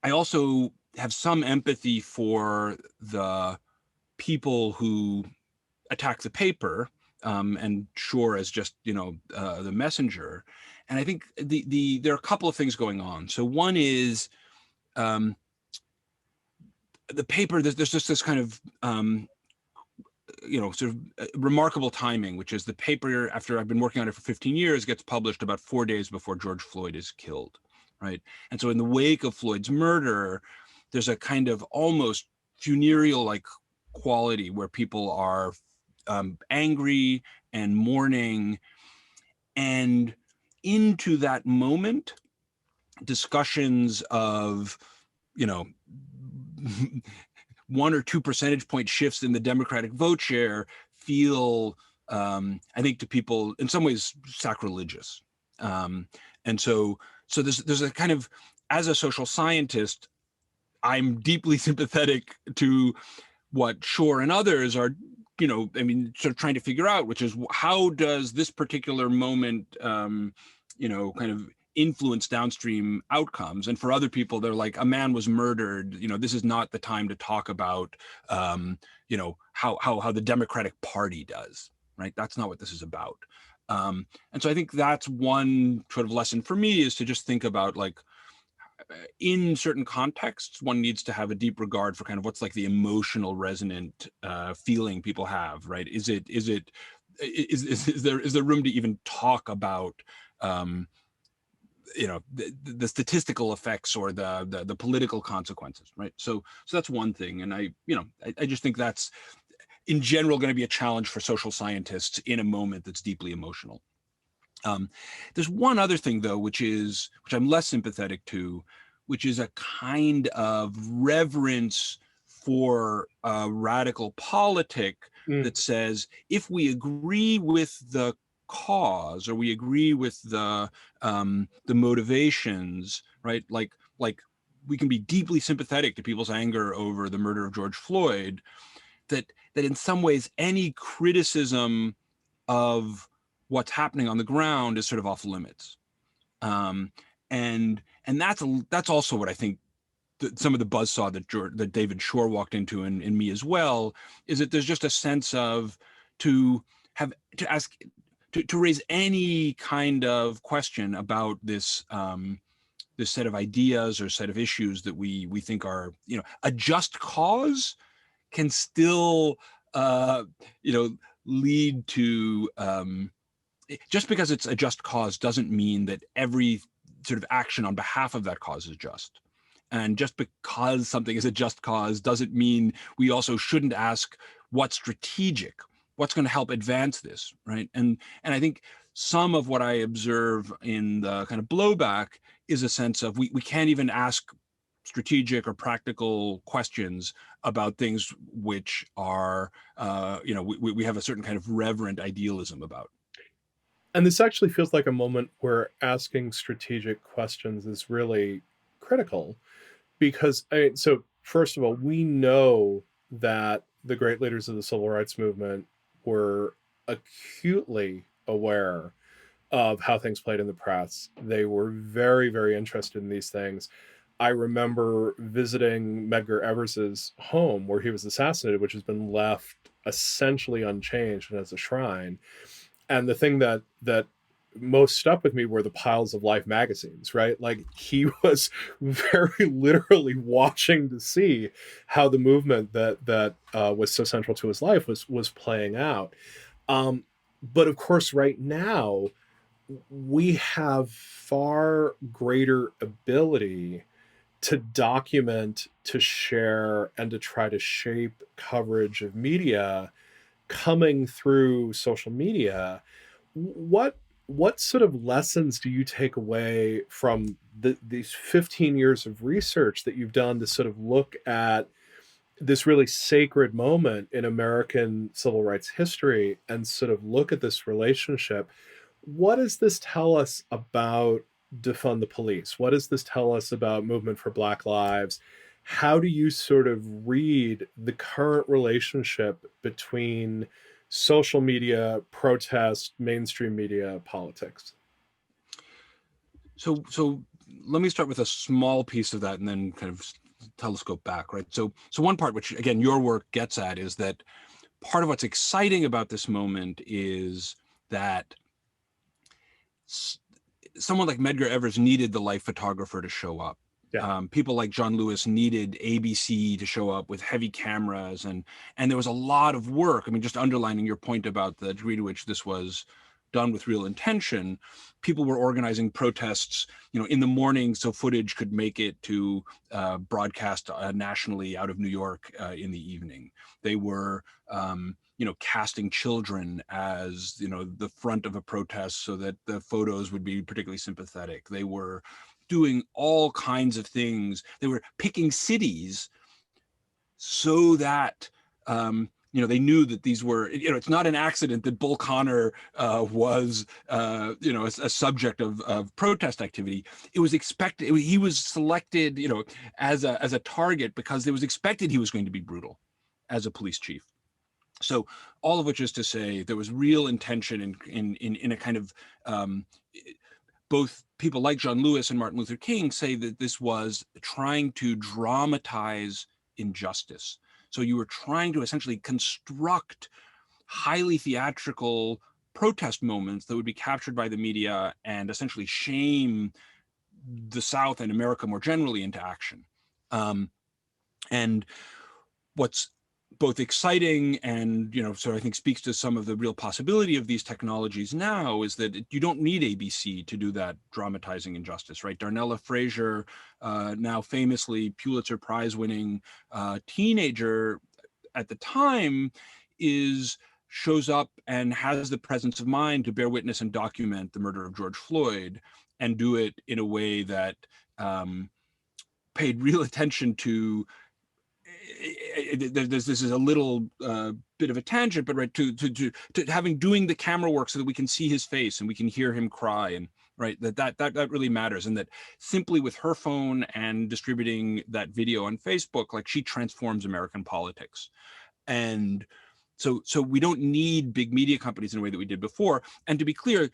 I also have some empathy for the people who attack the paper, and Shore as just the messenger. And I think there are a couple of things going on. So one is um, the paper. There's just this kind of sort of remarkable timing, which is the paper, after I've been working on it for 15 years, gets published about 4 days before George Floyd is killed, right? And so in the wake of Floyd's murder, there's a kind of almost funereal like quality where people are angry and mourning, and into that moment, discussions of, you know, 1 or 2 percentage point shifts in the Democratic vote share feel, I think, to people in some ways sacrilegious. And so there's a kind of, as a social scientist, I'm deeply sympathetic to what Shore and others are, sort of trying to figure out, which is how does this particular moment, kind of influence downstream outcomes. And for other people, they're like, a man was murdered. This is not the time to talk about, how the Democratic Party does, right? That's not what this is about. And so I think that's one sort of lesson for me, is to just think about, like, in certain contexts, one needs to have a deep regard for kind of what's like the emotional resonant feeling people have, right? Is there room to even talk about the statistical effects or the political consequences, right? So that's one thing, and I just think that's in general going to be a challenge for social scientists in a moment that's deeply emotional. There's one other thing, though, which I'm less sympathetic to, which is a kind of reverence for a radical politic Mm. that says, if we agree with the cause, or we agree with the motivations, right? Like we can be deeply sympathetic to people's anger over the murder of George Floyd. That in some ways, any criticism of what's happening on the ground is sort of off limits. And that's also what I think some of the buzzsaw that David Shore walked into, in me as well, is that there's just a sense of to raise any kind of question about this this set of ideas or set of issues that we think are, a just cause can still lead to, just because it's a just cause doesn't mean that every sort of action on behalf of that cause is just. And just because something is a just cause doesn't mean we also shouldn't ask what's strategic, what's going to help advance this, right? And I think some of what I observe in the kind of blowback is a sense of we can't even ask strategic or practical questions about things which are, we have a certain kind of reverent idealism about. And this actually feels like a moment where asking strategic questions is really critical, because so first of all, we know that the great leaders of the civil rights movement were acutely aware of how things played in the press. They were very, very interested in these things. I remember visiting Medgar Evers's home where he was assassinated, which has been left essentially unchanged and as a shrine. And the thing that most stuck with me were the piles of Life magazines, right? Like he was very literally watching to see how the movement that was so central to his life was playing out. Um, but of course, right now we have far greater ability to document, to share, and to try to shape coverage of media coming through social media. What sort of lessons do you take away from these 15 years of research that you've done to sort of look at this really sacred moment in American civil rights history and sort of look at this relationship? What does this tell us about defund the police? What does this tell us about movement for Black lives? How do you sort of read the current relationship between social media, protest, mainstream media, politics? So let me start with a small piece of that and then kind of telescope back, right? So one part, which again your work gets at, is that part of what's exciting about this moment is that someone like Medgar Evers needed the Life photographer to show up. Yeah. People like John Lewis needed ABC to show up with heavy cameras, and there was a lot of work. I mean, just underlining your point about the degree to which this was done with real intention. People were organizing protests, in the morning, so footage could make it to broadcast nationally out of New York in the evening. They were casting children as, the front of a protest so that the photos would be particularly sympathetic. They were doing all kinds of things. They were picking cities so that, they knew that these were, it's not an accident that Bull Connor was, a subject of protest activity. It was expected, he was selected, as a target because it was expected he was going to be brutal as a police chief. So all of which is to say there was real intention in a kind of, both people like John Lewis and Martin Luther King say that this was trying to dramatize injustice. So you were trying to essentially construct highly theatrical protest moments that would be captured by the media and essentially shame the South and America more generally into action. And what's both exciting and, so I think speaks to some of the real possibility of these technologies now is that you don't need ABC to do that dramatizing injustice, right? Darnella Frazier, now famously Pulitzer Prize winning teenager at the time, shows up and has the presence of mind to bear witness and document the murder of George Floyd, and do it in a way that paid real attention to, this is a little bit of a tangent, but right, to having doing the camera work so that we can see his face and we can hear him cry, and right, that really matters. And that simply with her phone and distributing that video on Facebook, like, she transforms American politics. And so we don't need big media companies in a way that we did before. And to be clear,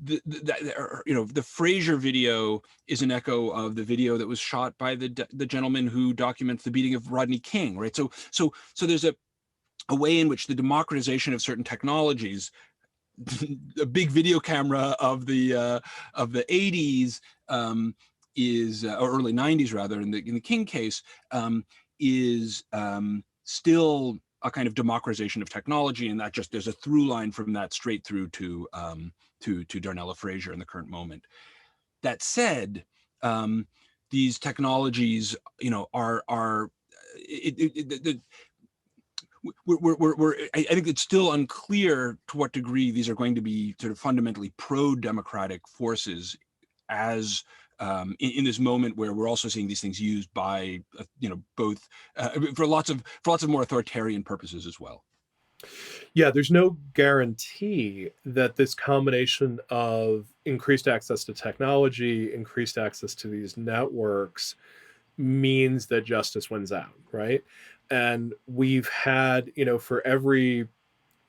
the Frazier video is an echo of the video that was shot by the gentleman who documents the beating of Rodney King, right? So there's a way in which the democratization of certain technologies, a big video camera of the 80s is, or early 90s rather, in the King case, is still a kind of democratization of technology, and that just, there's a through line from that straight through to Darnella Frazier in the current moment. That said, these technologies, are I think it's still unclear to what degree these are going to be sort of fundamentally pro-democratic forces, as in this moment where we're also seeing these things used by both for lots of more authoritarian purposes as well. Yeah, there's no guarantee that this combination of increased access to technology, increased access to these networks means that justice wins out, right? And we've had, for every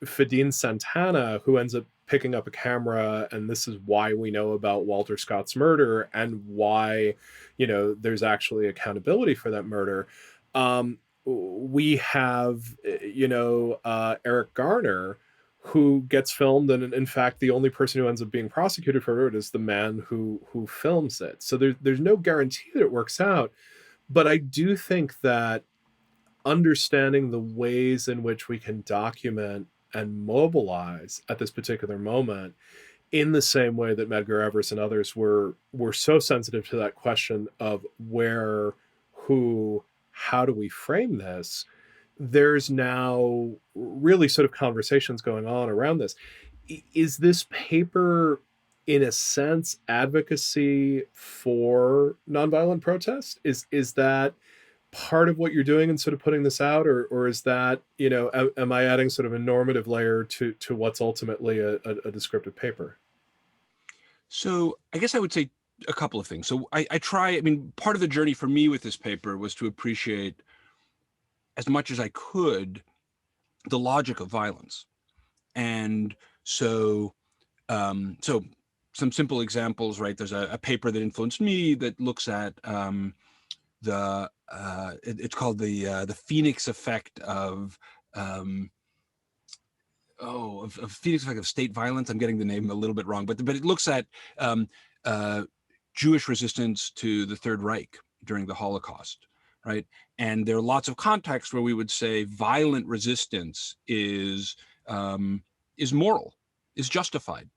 Fadine Santana who ends up picking up a camera, and this is why we know about Walter Scott's murder and why, there's actually accountability for that murder. We have, Eric Garner, who gets filmed, and in fact the only person who ends up being prosecuted for it is the man who films it. So there's no guarantee that it works out, but I do think that understanding the ways in which we can document and mobilize at this particular moment, in the same way that Medgar Evers and others were so sensitive to that question of where, who, how do we frame this, there's now really sort of conversations going on around this. Is this paper, in a sense, advocacy for nonviolent protest? Is that part of what you're doing in sort of putting this out, or is that, am I adding sort of a normative layer to what's ultimately a descriptive paper? So I guess I would say a couple of things. So I try, I mean, part of the journey for me with this paper was to appreciate as much as I could the logic of violence. And so, so some simple examples, right? There's a paper that influenced me that looks at it's called the Phoenix effect of of Phoenix effect of state violence. I'm getting the name a little bit wrong, but it looks at um, uh, Jewish resistance to the Third Reich during the Holocaust, right? And there are lots of contexts where we would say violent resistance is moral, is justified,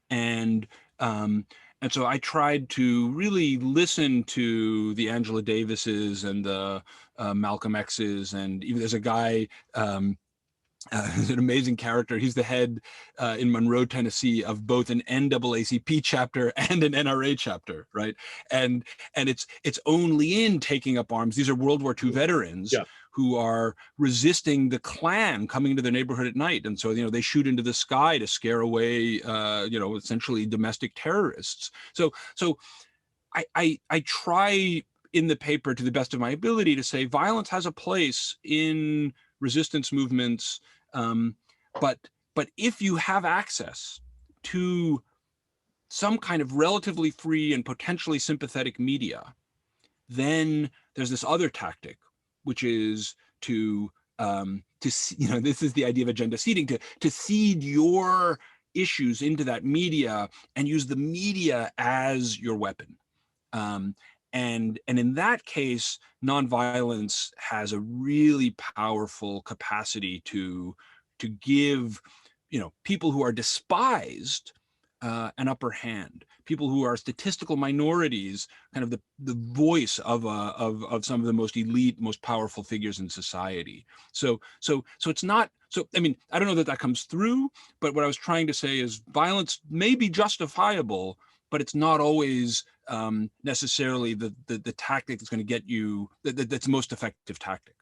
and um, and so I tried to really listen to the Angela Davises and the Malcolm X's, and even there's a guy. He's an amazing character. He's the head in Monroe, Tennessee, of both an NAACP chapter and an NRA chapter, right? And it's only in taking up arms. These are World War II veterans Yeah. who are resisting the Klan coming into their neighborhood at night, and so they shoot into the sky to scare away essentially domestic terrorists. So I try in the paper to the best of my ability to say violence has a place in resistance movements, um, but if you have access to some kind of relatively free and potentially sympathetic media, then there's this other tactic, which is this is the idea of agenda seeding, to seed your issues into that media and use the media as your weapon. And in that case, nonviolence has a really powerful capacity to give people who are despised an upper hand, people who are statistical minorities, kind of the voice of some of the most elite, most powerful figures in society. So it's not. So I mean, I don't know that comes through, but what I was trying to say is violence may be justifiable, but it's not always necessarily the tactic that's going to get you that's the most effective tactic.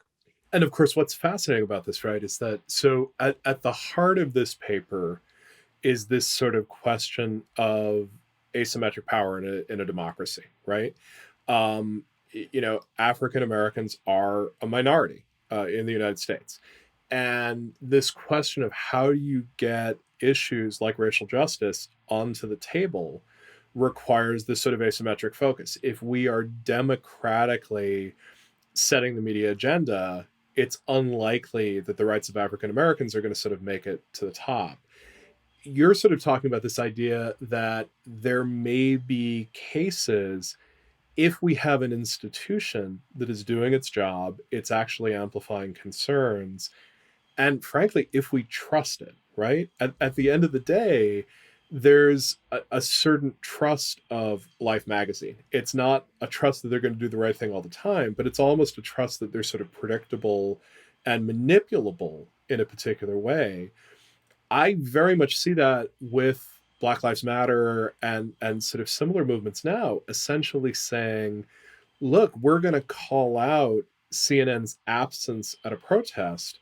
And of course, what's fascinating about this, right, is that so at the heart of this paper is this sort of question of asymmetric power in a democracy, right? African Americans are a minority in the United States. And this question of how you get issues like racial justice onto the table requires this sort of asymmetric focus. If we are democratically setting the media agenda, it's unlikely that the rights of African Americans are going to sort of make it to the top. You're sort of talking about this idea that there may be cases, if we have an institution that is doing its job, it's actually amplifying concerns, and frankly, if we trust it, right? At the end of the day, there's a certain trust of Life magazine. It's not a trust that they're going to do the right thing all the time, but it's almost a trust that they're sort of predictable and manipulable in a particular way. I very much see that with Black Lives Matter and sort of similar movements now, essentially saying, look, we're going to call out CNN's absence at a protest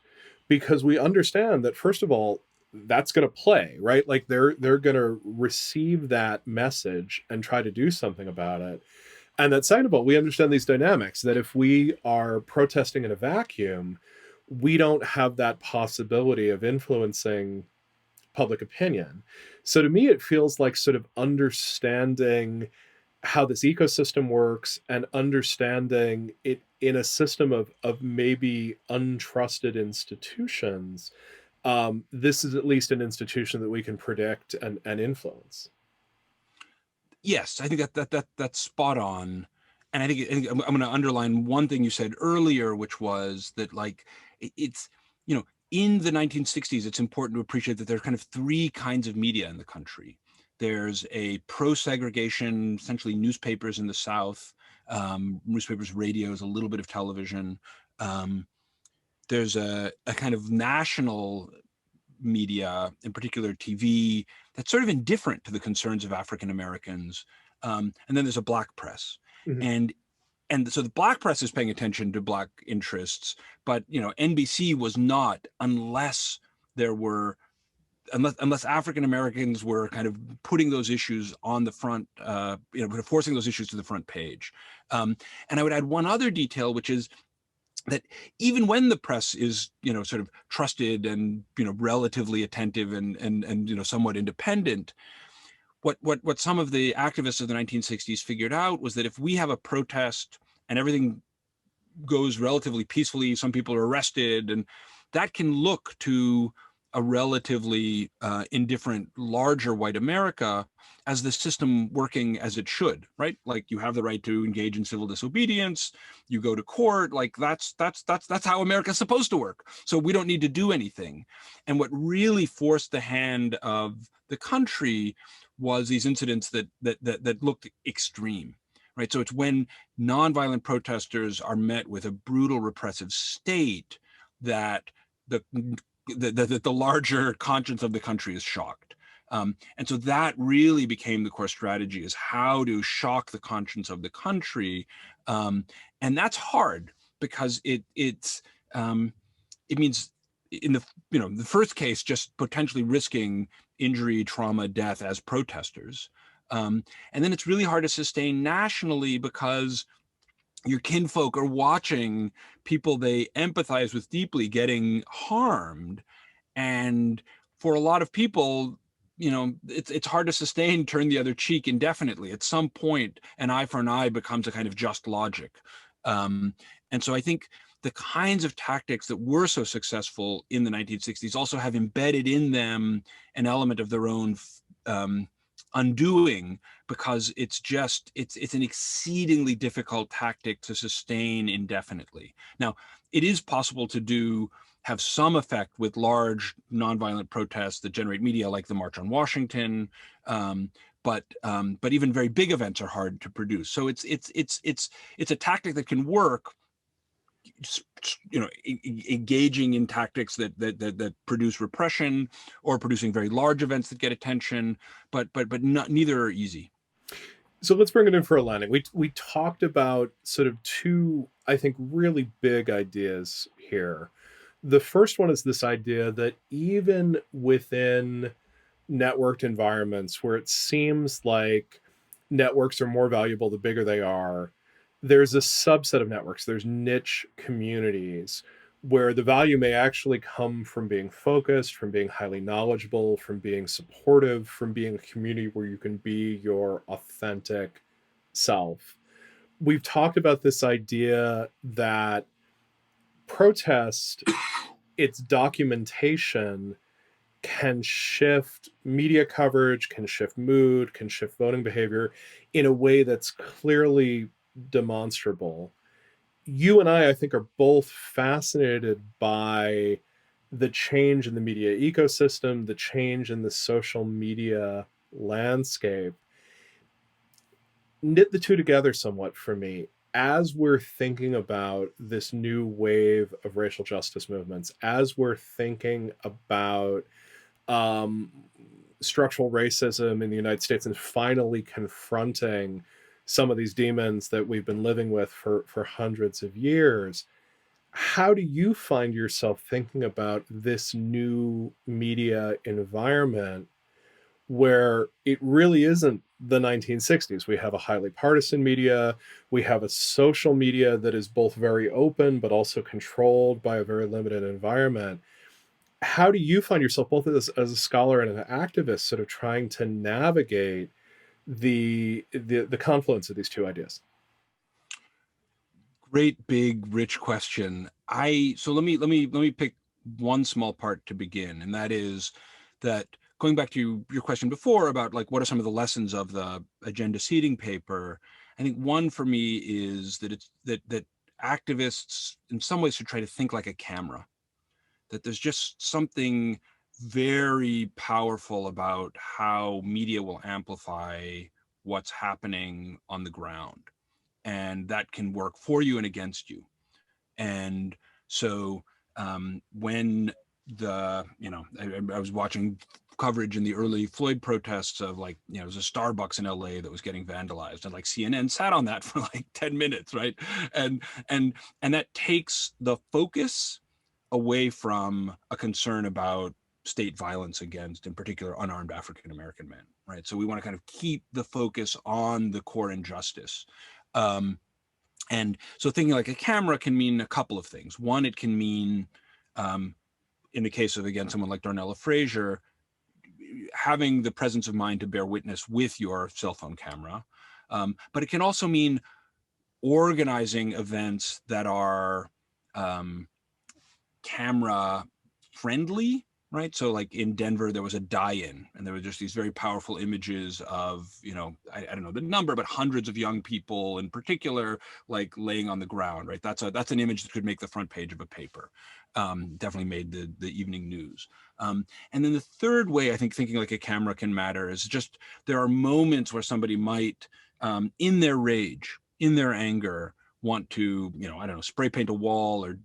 because we understand that, first of all, that's going to play, right? Like they're going to receive that message and try to do something about it. And that, second of all, we understand these dynamics, that if we are protesting in a vacuum, we don't have that possibility of influencing public opinion. So to me, it feels like sort of understanding how this ecosystem works and understanding it in a system of maybe untrusted institutions, this is at least an institution that we can predict and influence. Yes, I think that's spot on. And I think I'm going to underline one thing you said earlier, which was that like it's, you know, in the 1960s, it's important to appreciate that there are kind of three kinds of media in the country. There's a pro-segregation, essentially newspapers in the South, newspapers, radios, a little bit of television. Um, there's a kind of national media, in particular TV, that's sort of indifferent to the concerns of African Americans. And then there's a black press. Mhm. And so the black press is paying attention to black interests, but NBC was not, there were unless African Americans were kind of putting those issues on the front, forcing those issues to the front page. And I would add one other detail, which is that even when the press is, sort of trusted and, relatively attentive and somewhat independent, what some of the activists of the 1960s figured out was that if we have a protest and everything goes relatively peacefully, some people are arrested, and that can look to a relatively indifferent, larger white America as the system working as it should, right? Like you have the right to engage in civil disobedience, you go to court, like that's how America's supposed to work. So we don't need to do anything. And what really forced the hand of the country was these incidents that looked extreme. Right. So it's when nonviolent protesters are met with a brutal repressive state that the larger conscience of the country is shocked. And so that really became the core strategy, is how to shock the conscience of the country. And that's hard because it means in the first case, just potentially risking injury, trauma, death as protesters. And then it's really hard to sustain nationally because your kinfolk are watching people they empathize with deeply getting harmed. And for a lot of people, it's hard to sustain turn the other cheek indefinitely. At some point, an eye for an eye becomes a kind of just logic. And so I think the kinds of tactics that were so successful in the 1960s also have embedded in them an element of their own undoing, because it's an exceedingly difficult tactic to sustain indefinitely. Now, it is possible to have some effect with large nonviolent protests that generate media, like the March on Washington, but even very big events are hard to produce. So it's a tactic that can work, engaging in tactics that produce repression, or producing very large events that get attention, but neither are easy. So let's bring it in for a landing. We talked about sort of two, I think, really big ideas here. The first one is this idea that even within networked environments where it seems like networks are more valuable the bigger they are, there's a subset of networks, there's niche communities where the value may actually come from being focused, from being highly knowledgeable, from being supportive, from being a community where you can be your authentic self. We've talked about this idea that protest, its documentation, can shift media coverage, can shift mood, can shift voting behavior in a way that's clearly demonstrable. You and I think, are both fascinated by the change in the media ecosystem, the change in the social media landscape. Knit the two together somewhat for me. As we're thinking about this new wave of racial justice movements, as we're thinking about um, structural racism in the United States and finally confronting some of these demons that we've been living with for hundreds of years, how do you find yourself thinking about this new media environment where it really isn't the 1960s? We have a highly partisan media. We have a social media that is both very open, but also controlled by a very limited environment. How do you find yourself, both as a scholar and an activist, sort of trying to navigate the confluence of these two ideas? Great, big, rich question. So let me pick one small part to begin, and that is that, going back to your question before about like what are some of the lessons of the agenda seeding paper, I think one for me is that that activists in some ways should try to think like a camera, that there's just something very powerful about how media will amplify what's happening on the ground, and that can work for you and against you. And so when I was watching coverage in the early Floyd protests of, like, there was a Starbucks in LA that was getting vandalized, and like CNN sat on that for like 10 minutes, right? And and that takes the focus away from a concern about state violence against, in particular, unarmed African American men, right? So we want to kind of keep the focus on the core injustice. And so thinking like a camera can mean a couple of things. One, it can mean, in the case of, again, someone like Darnella Frazier, having the presence of mind to bear witness with your cell phone camera. But it can also mean organizing events that are camera friendly, right? So like in Denver, there was a die-in, and there were just these very powerful images of, I don't know the number, but hundreds of young people in particular, like laying on the ground, right? That's an image that could make the front page of a paper. Definitely made the evening news. And then the third way I think thinking like a camera can matter is just there are moments where somebody might, in their rage, in their anger, want to, I don't know, spray paint a wall, or,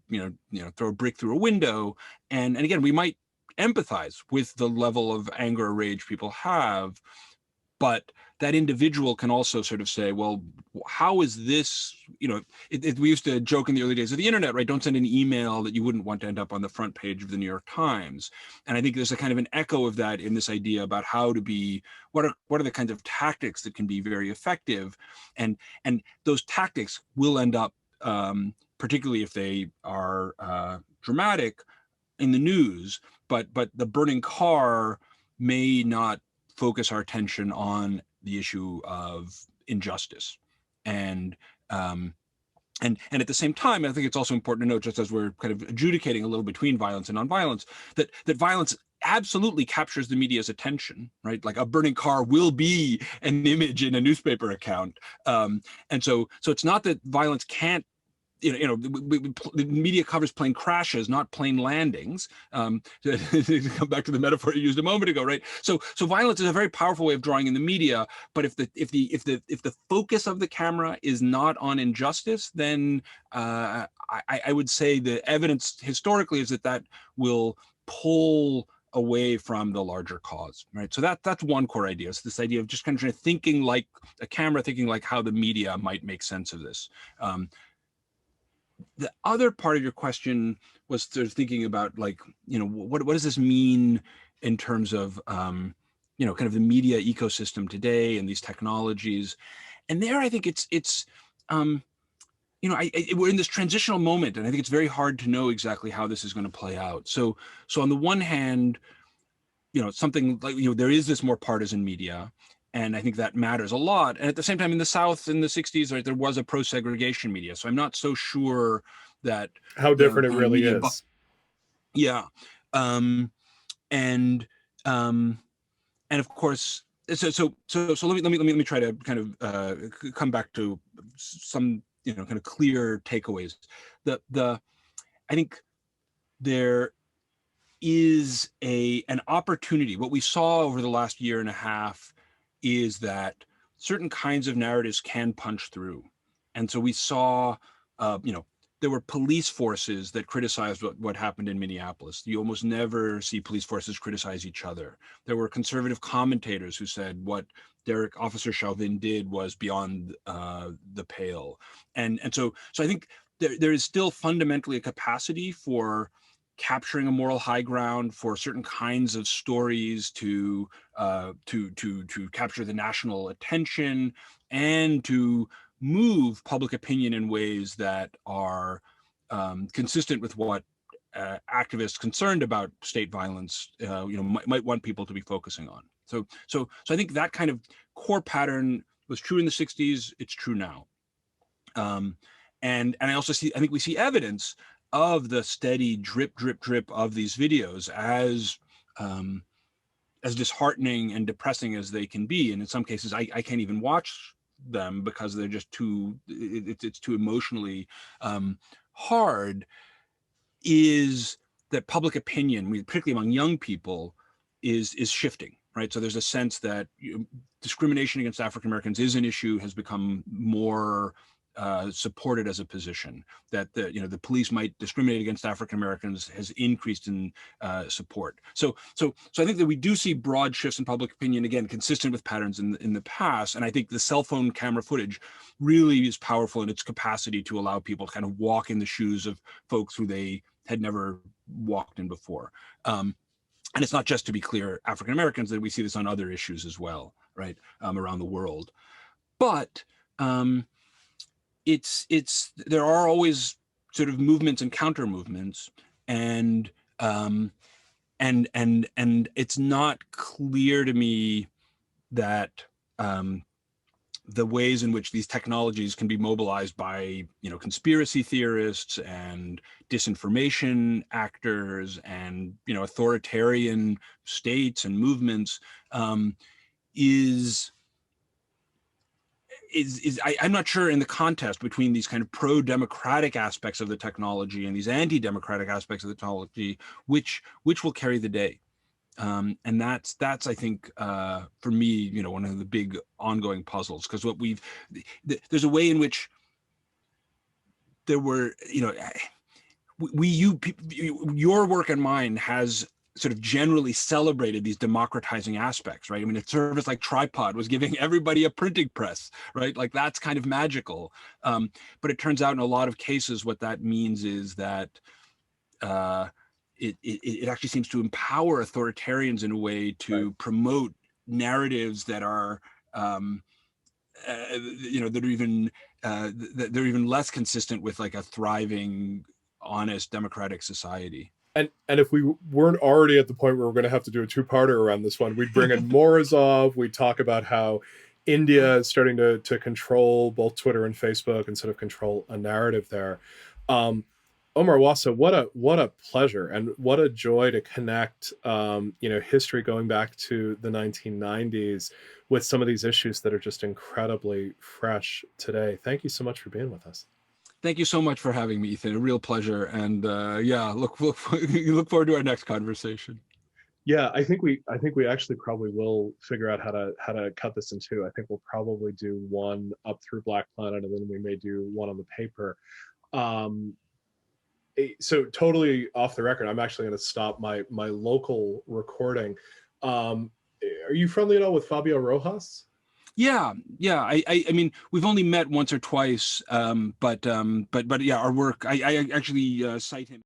throw a brick through a window. And again, we might empathize with the level of anger or rage people have, but that individual can also sort of say, well, how is this, we used to joke in the early days of the internet, right? Don't send an email that you wouldn't want to end up on the front page of the New York Times. And I think there's a kind of an echo of that in this idea about how to be, what are the kinds of tactics that can be very effective. And those tactics will end up, particularly if they are dramatic, in the news, but the burning car may not focus our attention on the issue of injustice. And at the same time, I think it's also important to note, just as we're kind of adjudicating a little between violence and nonviolence, that violence absolutely captures the media's attention, right? Like a burning car will be an image in a newspaper account. And so it's not that violence can't, the media covers plane crashes, not plane landings. To come back to the metaphor you used a moment ago, right? So violence is a very powerful way of drawing in the media. But if the focus of the camera is not on injustice, then I would say the evidence historically is that will pull away from the larger cause, right? So that's one core idea. It's this idea of just kind of thinking like a camera, thinking like how the media might make sense of this. The other part of your question was sort of thinking about, like, what does this mean in terms of, kind of the media ecosystem today and these technologies. And there, I think it's we're in this transitional moment, and I think it's very hard to know exactly how this is going to play out. So on the one hand, something like, there is this more partisan media, and I think that matters a lot. And at the same time, in the South in the 60s, right, there was a pro-segregation media. So I'm not so sure that how different it really is. Yeah. And of course, so let me try to kind of come back to some, kind of clear takeaways. I think there is an opportunity. What we saw over the last year and a half is that certain kinds of narratives can punch through. And so we saw, there were police forces that criticized what happened in Minneapolis. You almost never see police forces criticize each other. There were conservative commentators who said what Officer Chauvin did was beyond the pale. And so I think there is still fundamentally a capacity for capturing a moral high ground, for certain kinds of stories to capture the national attention, and to move public opinion in ways that are consistent with what activists concerned about state violence might want people to be focusing on. So I think that kind of core pattern was true in the 60s. It's true now. And I also think we see evidence of the steady drip, drip, drip of these videos as disheartening and depressing as they can be. And in some cases, I can't even watch them because they're just it's too emotionally hard, is that public opinion, particularly among young people, is shifting, right? So there's a sense that discrimination against African Americans is an issue, has become more supported as a position. That the police might discriminate against African Americans has increased in support. So I think that we do see broad shifts in public opinion, again, consistent with patterns in the past. And I think the cell phone camera footage really is powerful in its capacity to allow people to kind of walk in the shoes of folks who they had never walked in before. And it's not just, to be clear, African Americans, that we see this on other issues as well, right, around the world. But there are always sort of movements and counter movements, and it's not clear to me that the ways in which these technologies can be mobilized by conspiracy theorists and disinformation actors and authoritarian states and movements I'm not sure, in the contest between these kind of pro-democratic aspects of the technology and these anti-democratic aspects of the technology, which will carry the day. And that's I think for me, one of the big ongoing puzzles, because there's a way in which there were, your work and mine has sort of generally celebrated these democratizing aspects, right? I mean, a service like Tripod was giving everybody a printing press, right? Like, that's kind of magical. But it turns out in a lot of cases, what that means is that it actually seems to empower authoritarians in a way to promote narratives that are, that are even less consistent with like a thriving, honest, democratic society. And if we weren't already at the point where we're going to have to do a two-parter around this one, we'd bring in Morozov. We'd talk about how India is starting to control both Twitter and Facebook and sort of control a narrative there. Omar Wasow, what a pleasure and what a joy to connect, history going back to the 1990s with some of these issues that are just incredibly fresh today. Thank you so much for being with us. Thank you so much for having me, Ethan. A real pleasure. And look forward to our next conversation. Yeah, I think we actually probably will figure out how to cut this in two. I think we'll probably do one up through Black Planet, and then we may do one on the paper. So totally off the record, I'm actually going to stop my local recording. Are you friendly at all with Fabio Rojas? Yeah. I mean, we've only met once or twice, but yeah, our work. I actually cite him.